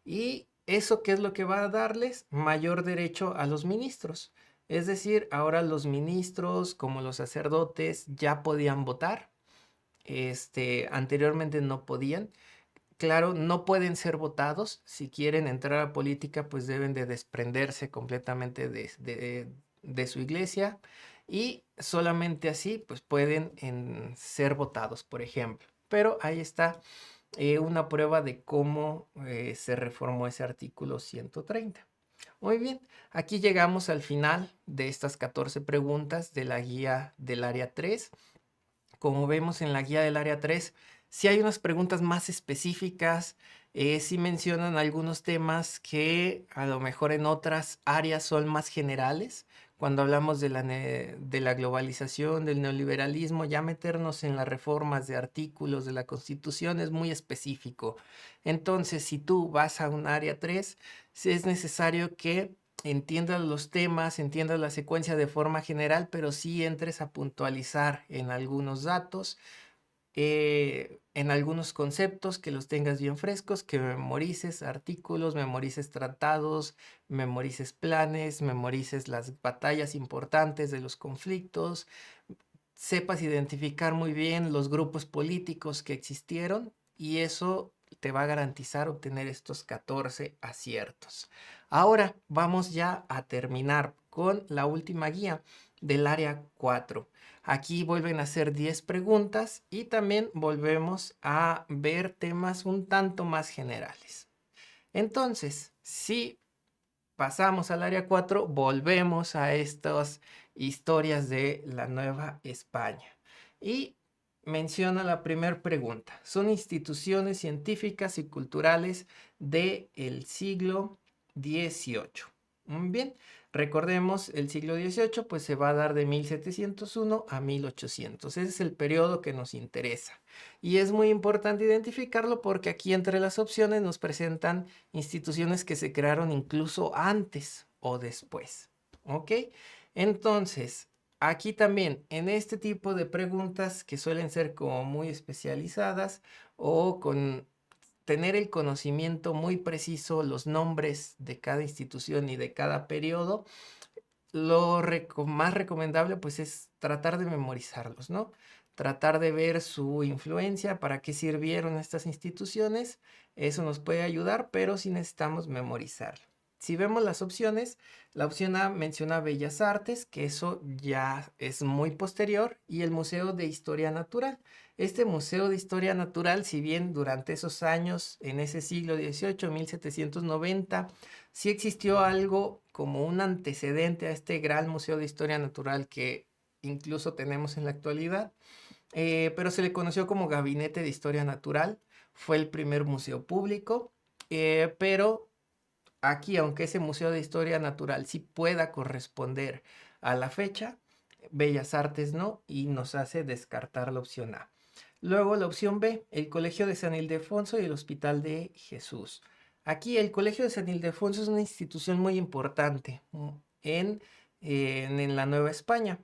Speaker 1: ¿Y eso qué es lo que va a darles? Mayor derecho a los ministros. Es decir, ahora los ministros, como los sacerdotes, ya podían votar. Anteriormente no podían. Claro, no pueden ser votados. Si quieren entrar a política, pues deben de desprenderse completamente de su iglesia y solamente así, pues pueden ser votados, por ejemplo. Pero ahí está una prueba de cómo se reformó ese artículo 130. Muy bien, aquí llegamos al final de estas 14 preguntas de la guía del área 3. Como vemos en la guía del área 3, sí hay unas preguntas más específicas, sí mencionan algunos temas que a lo mejor en otras áreas son más generales. Cuando hablamos de la globalización, del neoliberalismo, ya meternos en las reformas de artículos de la Constitución es muy específico. Entonces, si tú vas a un área 3, sí es necesario que entiendas los temas, entiendas la secuencia de forma general, pero sí entres a puntualizar en algunos datos, en algunos conceptos, que los tengas bien frescos, que memorices artículos, memorices tratados, memorices planes, memorices las batallas importantes de los conflictos, sepas identificar muy bien los grupos políticos que existieron y eso te va a garantizar obtener estos 14 aciertos. Ahora vamos ya a terminar con la última guía del área 4. Aquí vuelven a ser 10 preguntas y también volvemos a ver temas un tanto más generales. Entonces, si pasamos al área 4, volvemos a estas historias de la Nueva España. Y menciona la primera pregunta. Son instituciones científicas y culturales del siglo XVIII. Bien, recordemos, el siglo XVIII pues se va a dar de 1701 a 1800. Ese es el periodo que nos interesa. Y es muy importante identificarlo porque aquí entre las opciones nos presentan instituciones que se crearon incluso antes o después. ¿Ok? Entonces, aquí también, en este tipo de preguntas que suelen ser como muy especializadas o con tener el conocimiento muy preciso, los nombres de cada institución y de cada periodo, lo más recomendable pues es tratar de memorizarlos, ¿no? Tratar de ver su influencia, para qué sirvieron estas instituciones, eso nos puede ayudar, pero sí necesitamos memorizarlo. Si vemos las opciones, la opción A menciona Bellas Artes, que eso ya es muy posterior, y el Museo de Historia Natural. Este Museo de Historia Natural, si bien durante esos años, en ese siglo XVIII, 1790, sí existió algo como un antecedente a este gran Museo de Historia Natural que incluso tenemos en la actualidad, pero se le conoció como Gabinete de Historia Natural. Fue el primer museo público, pero aquí, aunque ese Museo de Historia Natural sí pueda corresponder a la fecha, Bellas Artes no, y nos hace descartar la opción A. Luego la opción B, el Colegio de San Ildefonso y el Hospital de Jesús. Aquí el Colegio de San Ildefonso es una institución muy importante en la Nueva España,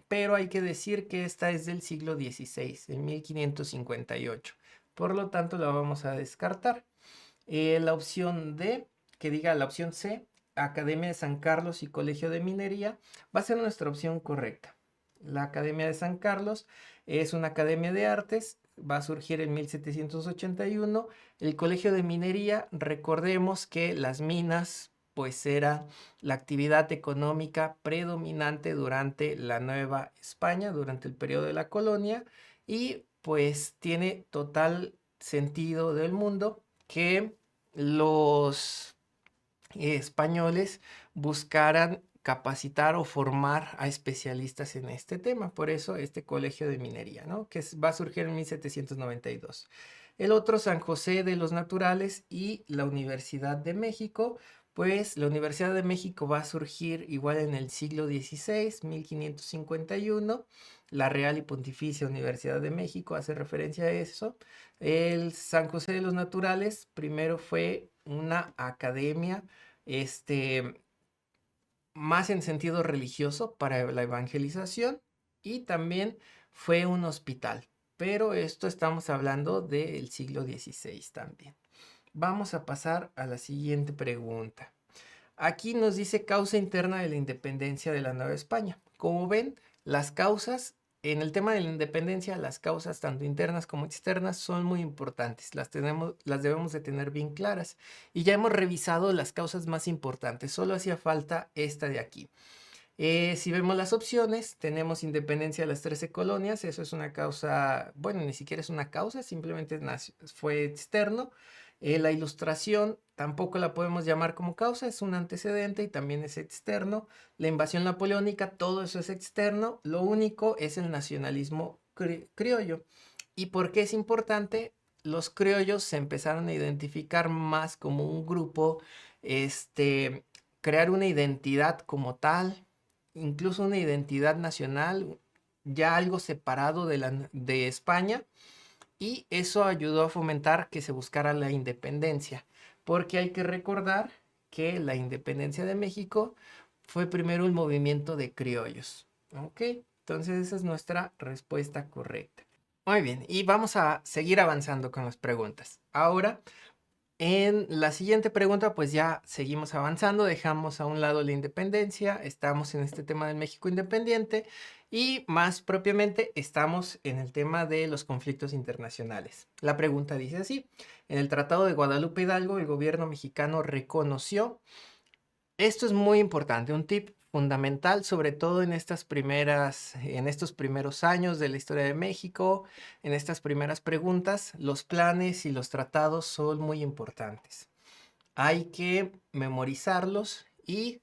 Speaker 1: pero hay que decir que esta es del siglo XVI, en 1558. Por lo tanto, la vamos a descartar. La opción D, que diga la opción C, Academia de San Carlos y Colegio de Minería, va a ser nuestra opción correcta. La Academia de San Carlos es una academia de artes, va a surgir en 1781. El Colegio de Minería, recordemos que las minas pues era la actividad económica predominante durante la Nueva España, durante el periodo de la colonia, y pues tiene total sentido del mundo que los españoles buscaran capacitar o formar a especialistas en este tema. Por eso este colegio de minería, ¿no? Va a surgir en 1792. El otro, San José de los Naturales y la Universidad de México. Pues la Universidad de México va a surgir igual en el siglo XVI, 1551. La Real y Pontificia Universidad de México hace referencia a eso. El San José de los Naturales primero fue una academia, este, más en sentido religioso para la evangelización, y también fue un hospital, pero esto estamos hablando del siglo XVI también. Vamos a pasar a la siguiente pregunta. Aquí nos dice causa interna de la independencia de la Nueva España. Como ven, las causas, en el tema de la independencia, las causas tanto internas como externas son muy importantes. Las debemos de tener bien claras. Y ya hemos revisado las causas más importantes. Solo hacía falta esta de aquí. Si vemos las opciones, tenemos independencia de las 13 colonias. Eso es una causa, bueno, ni siquiera es una causa, simplemente fue externo. La ilustración tampoco la podemos llamar como causa, es un antecedente y también es externo. La invasión napoleónica, todo eso es externo. Lo único es el nacionalismo criollo. ¿Y por qué es importante? Los criollos se empezaron a identificar más como un grupo, crear una identidad como tal, incluso una identidad nacional, ya algo separado de España, y eso ayudó a fomentar que se buscara la independencia, porque hay que recordar que la independencia de México fue primero un movimiento de criollos. ¿Ok? Entonces esa es nuestra respuesta correcta. Muy bien, y vamos a seguir avanzando con las preguntas. Ahora, en la siguiente pregunta, pues ya seguimos avanzando, dejamos a un lado la independencia, estamos en este tema del México independiente y más propiamente estamos en el tema de los conflictos internacionales. La pregunta dice así: en el Tratado de Guadalupe Hidalgo, el gobierno mexicano reconoció, esto es muy importante, un tip fundamental, sobre todo en estos primeros años de la historia de México, en estas primeras preguntas, los planes y los tratados son muy importantes. Hay que memorizarlos y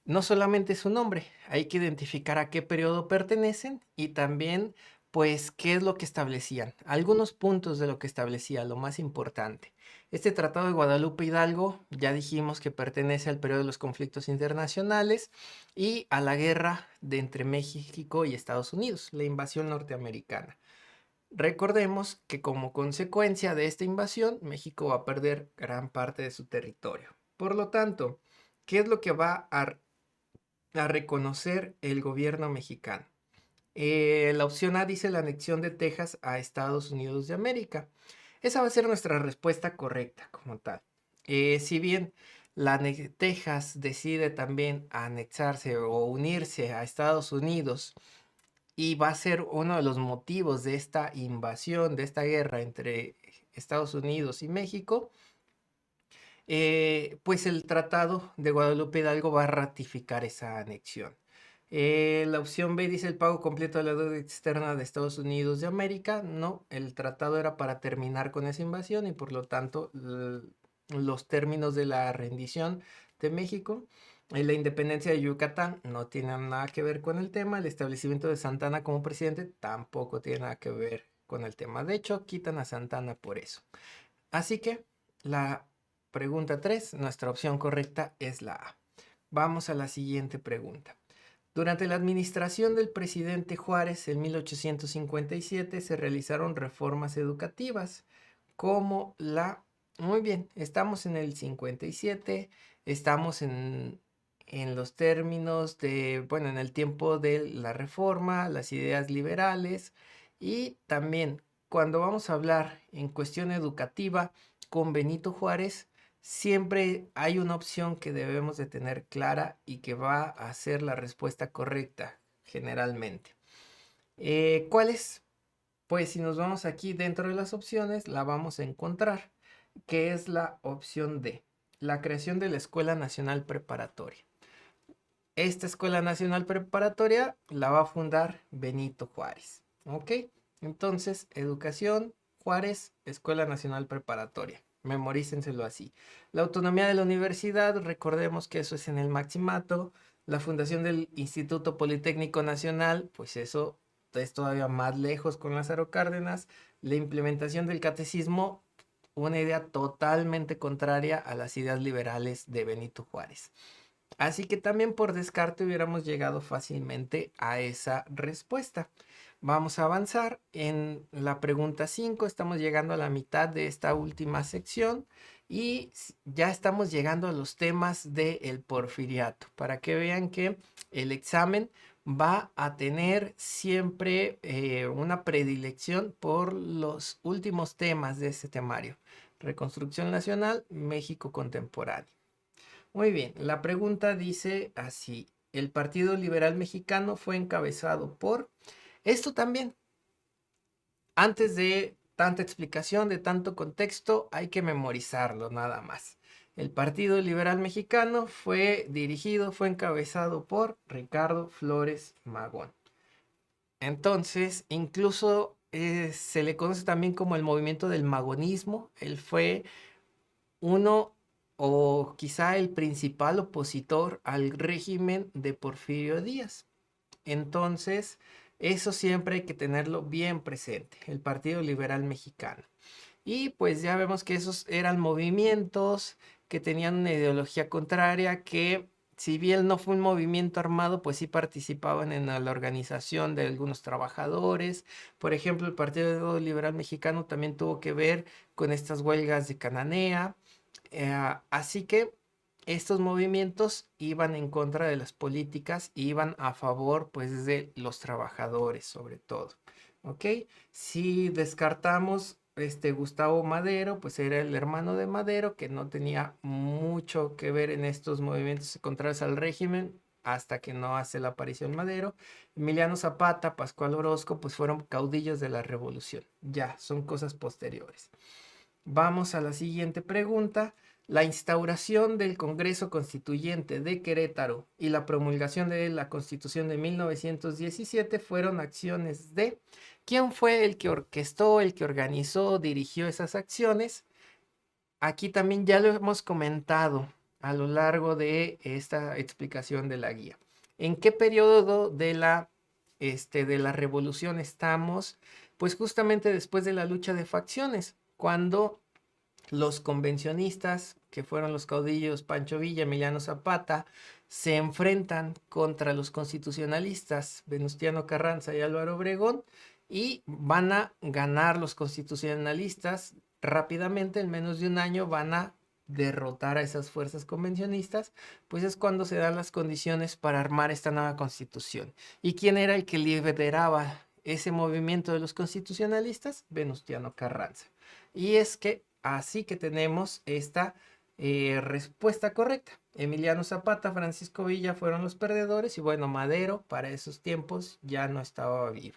Speaker 1: no solamente su nombre, hay que identificar a qué periodo pertenecen y también, pues, qué es lo que establecían. Algunos puntos de lo que establecía, lo más importante. Este Tratado de Guadalupe Hidalgo, ya dijimos que pertenece al periodo de los conflictos internacionales y a la guerra de entre México y Estados Unidos, la invasión norteamericana. Recordemos que como consecuencia de esta invasión, México va a perder gran parte de su territorio. Por lo tanto, ¿qué es lo que va a reconocer el gobierno mexicano? La opción A dice la anexión de Texas a Estados Unidos de América. Esa va a ser nuestra respuesta correcta como tal. Si bien Texas decide también anexarse o unirse a Estados Unidos y va a ser uno de los motivos de esta invasión, de esta guerra entre Estados Unidos y México, pues el Tratado de Guadalupe Hidalgo va a ratificar esa anexión. La opción B dice el pago completo de la deuda externa de Estados Unidos de América. No, el tratado era para terminar con esa invasión y por lo tanto los términos de la rendición de México. La independencia de Yucatán no tiene nada que ver con el tema. El establecimiento de Santana como presidente tampoco tiene nada que ver con el tema. De hecho, quitan a Santana por eso. Así que la pregunta 3, nuestra opción correcta es la A. Vamos a la siguiente pregunta. Durante la administración del presidente Juárez en 1857 se realizaron reformas educativas como la... Muy bien, estamos en el 57, estamos en los términos de, bueno, en el tiempo de la reforma, las ideas liberales y también cuando vamos a hablar en cuestión educativa con Benito Juárez, siempre hay una opción que debemos de tener clara y que va a ser la respuesta correcta generalmente. ¿Cuál es? Pues si nos vamos aquí dentro de las opciones, la vamos a encontrar, que es la opción D, la creación de la Escuela Nacional Preparatoria. Esta Escuela Nacional Preparatoria la va a fundar Benito Juárez. ¿Ok? Entonces, educación, Juárez, Escuela Nacional Preparatoria. Memorícenselo así. La autonomía de la universidad, recordemos que eso es en el Maximato. La fundación del Instituto Politécnico Nacional, pues eso es todavía más lejos con Lázaro Cárdenas. La implementación del catecismo, una idea totalmente contraria a las ideas liberales de Benito Juárez. Así que también por descarte hubiéramos llegado fácilmente a esa respuesta. Vamos a avanzar en la pregunta 5. Estamos llegando a la mitad de esta última sección y ya estamos llegando a los temas del porfiriato. Para que vean que el examen va a tener siempre una predilección por los últimos temas de este temario. Reconstrucción nacional, México contemporáneo. Muy bien, la pregunta dice así: el Partido Liberal Mexicano fue encabezado por... Esto también, antes de tanta explicación, de tanto contexto, hay que memorizarlo nada más. El Partido Liberal Mexicano fue encabezado por Ricardo Flores Magón. Entonces, incluso se le conoce también como el movimiento del magonismo. Él fue uno o quizá el principal opositor al régimen de Porfirio Díaz. Entonces, eso siempre hay que tenerlo bien presente, el Partido Liberal Mexicano. Y pues ya vemos que esos eran movimientos que tenían una ideología contraria, que si bien no fue un movimiento armado, pues sí participaban en la organización de algunos trabajadores. Por ejemplo, el Partido Liberal Mexicano también tuvo que ver con estas huelgas de Cananea. Así que estos movimientos iban en contra de las políticas, iban a favor pues de los trabajadores sobre todo. ¿Ok? Si descartamos Gustavo Madero, pues era el hermano de Madero que no tenía mucho que ver en estos movimientos contrarios al régimen hasta que no hace la aparición Madero. Emiliano Zapata, Pascual Orozco, pues fueron caudillos de la revolución. Ya, son cosas posteriores. Vamos a la siguiente pregunta. La instauración del Congreso Constituyente de Querétaro y la promulgación de la Constitución de 1917 fueron acciones de... ¿Quién fue el que orquestó, el que organizó, dirigió esas acciones? Aquí también ya lo hemos comentado a lo largo de esta explicación de la guía. ¿En qué periodo de la revolución estamos? Pues justamente después de la lucha de facciones, cuando los convencionistas, que fueron los caudillos Pancho Villa, Emiliano Zapata, se enfrentan contra los constitucionalistas Venustiano Carranza y Álvaro Obregón y van a ganar los constitucionalistas rápidamente, en menos de un año van a derrotar a esas fuerzas convencionistas, pues es cuando se dan las condiciones para armar esta nueva constitución. ¿Y quién era el que lideraba ese movimiento de los constitucionalistas? Venustiano Carranza. Y es que así que tenemos esta respuesta correcta. Emiliano Zapata, Francisco Villa fueron los perdedores y bueno, Madero para esos tiempos ya no estaba vivo.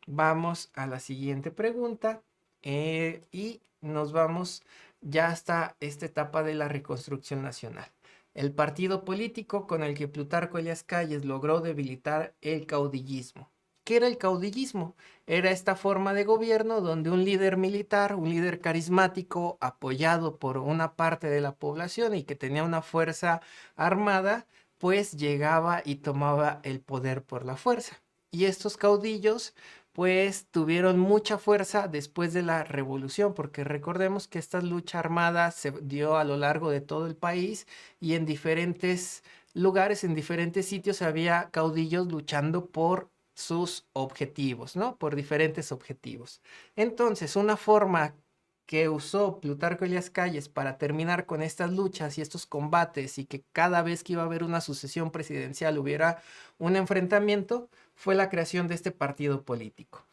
Speaker 1: Vamos a la siguiente pregunta y nos vamos ya hasta esta etapa de la reconstrucción nacional. El partido político con el que Plutarco Elías Calles logró debilitar el caudillismo. ¿Qué era el caudillismo? Era esta forma de gobierno donde un líder militar, un líder carismático, apoyado por una parte de la población y que tenía una fuerza armada, pues llegaba y tomaba el poder por la fuerza. Y estos caudillos pues tuvieron mucha fuerza después de la revolución, porque recordemos que esta lucha armada se dio a lo largo de todo el país y en diferentes lugares, en diferentes sitios había caudillos luchando por sus objetivos, ¿no? Por diferentes objetivos. Entonces, una forma que usó Plutarco Elías Calles para terminar con estas luchas y estos combates y que cada vez que iba a haber una sucesión presidencial hubiera un enfrentamiento, fue la creación de este partido político.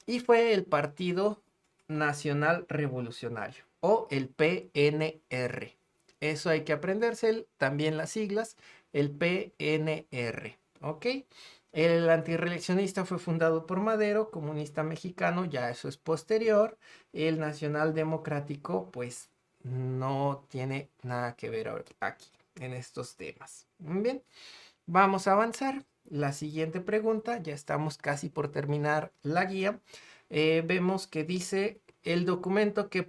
Speaker 1: Y fue el Partido Nacional Revolucionario o el PNR. Eso hay que aprenderse también las siglas, el PNR. ¿Ok? El antirreeleccionista fue fundado por Madero, comunista mexicano, ya eso es posterior. El nacional democrático, pues no tiene nada que ver aquí en estos temas. Bien, vamos a avanzar. La siguiente pregunta, ya estamos casi por terminar la guía. Vemos que dice el documento que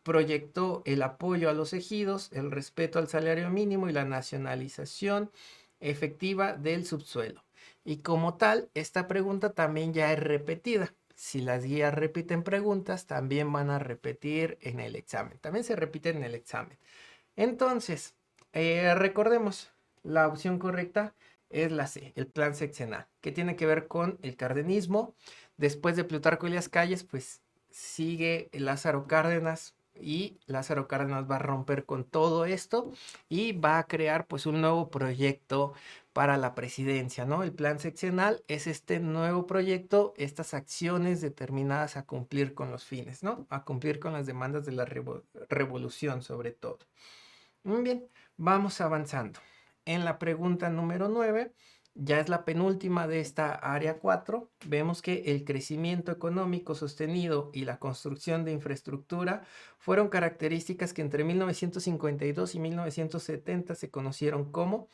Speaker 1: proyectó el apoyo a los ejidos, el respeto al salario mínimo y la nacionalización efectiva del subsuelo. Y como tal, esta pregunta también ya es repetida. Si las guías repiten preguntas, también van a repetir en el examen. También se repite en el examen. Entonces, recordemos, la opción correcta es la C, el plan sexenal, que tiene que ver con el cardenismo. Después de Plutarco Elías Calles, pues sigue Lázaro Cárdenas y Lázaro Cárdenas va a romper con todo esto y va a crear pues un nuevo proyecto para la presidencia, ¿no? El plan sexenal es este nuevo proyecto, estas acciones determinadas a cumplir con los fines, ¿no? A cumplir con las demandas de la revolución sobre todo. Muy bien, vamos avanzando. En la pregunta número 9, ya es la penúltima de esta área 4, vemos que el crecimiento económico sostenido y la construcción de infraestructura fueron características que entre 1952 y 1970 se conocieron como...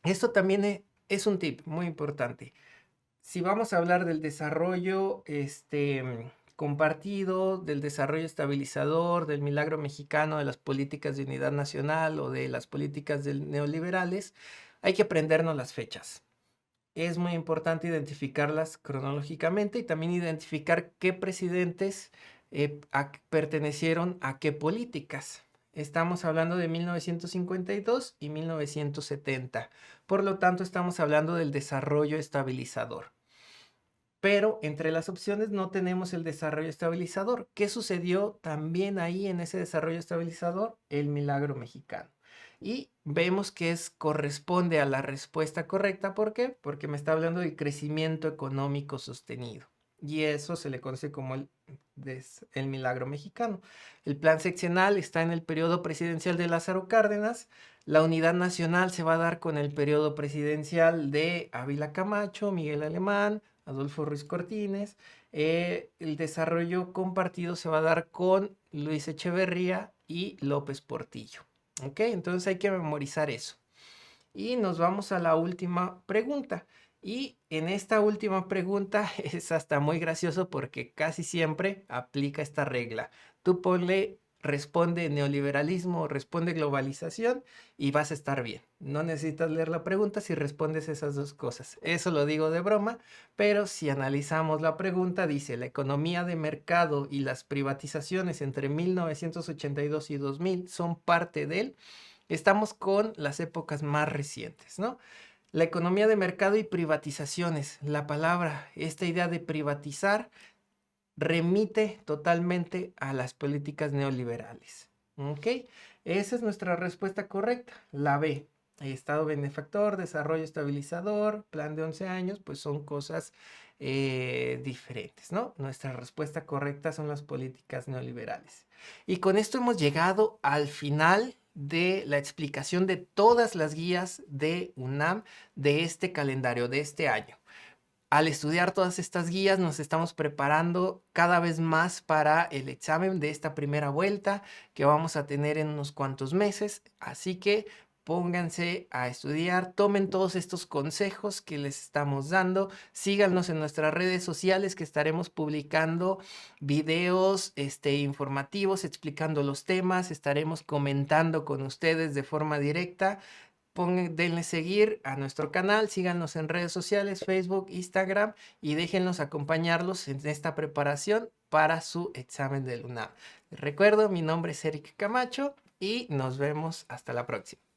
Speaker 1: Esto también es un tip muy importante. Si vamos a hablar del desarrollo compartido, del desarrollo estabilizador, del milagro mexicano, de las políticas de unidad nacional o de las políticas neoliberales, hay que aprendernos las fechas. Es muy importante identificarlas cronológicamente y también identificar qué presidentes pertenecieron a qué políticas. Estamos hablando de 1952 y 1970. Por lo tanto, estamos hablando del desarrollo estabilizador. Pero entre las opciones no tenemos el desarrollo estabilizador. ¿Qué sucedió también ahí en ese desarrollo estabilizador? El milagro mexicano. y vemos que corresponde a la respuesta correcta. ¿Por qué? Porque me está hablando de crecimiento económico sostenido. Y eso se le conoce como el milagro mexicano. El plan seccional está en el periodo presidencial de Lázaro Cárdenas. La unidad nacional se va a dar con el periodo presidencial de Ávila Camacho, Miguel Alemán, Adolfo Ruiz Cortines. El desarrollo compartido se va a dar con Luis Echeverría y López Portillo. ¿Ok? Entonces hay que memorizar eso. Y nos vamos a la última pregunta. Y en esta última pregunta es hasta muy gracioso porque casi siempre aplica esta regla. Tú ponle, responde neoliberalismo, responde globalización y vas a estar bien. No necesitas leer la pregunta si respondes esas dos cosas. Eso lo digo de broma, pero si analizamos la pregunta, dice la economía de mercado y las privatizaciones entre 1982 y 2000 son parte del... Estamos con las épocas más recientes, ¿no? La economía de mercado y privatizaciones. La palabra, esta idea de privatizar, remite totalmente a las políticas neoliberales. ¿Ok? Esa es nuestra respuesta correcta. La B. Estado benefactor, desarrollo estabilizador, plan de 11 años, pues son cosas diferentes, ¿no? Nuestra respuesta correcta son las políticas neoliberales. Y con esto hemos llegado al final de la explicación de todas las guías de UNAM de este calendario, de este año. Al estudiar todas estas guías nos estamos preparando cada vez más para el examen de esta primera vuelta que vamos a tener en unos cuantos meses. Así que pónganse a estudiar, tomen todos estos consejos que les estamos dando, síganos en nuestras redes sociales que estaremos publicando videos informativos explicando los temas, estaremos comentando con ustedes de forma directa. Denle seguir a nuestro canal, síganos en redes sociales, Facebook, Instagram y déjennos acompañarlos en esta preparación para su examen del UNAM. Les recuerdo, mi nombre es Eric Camacho y nos vemos hasta la próxima.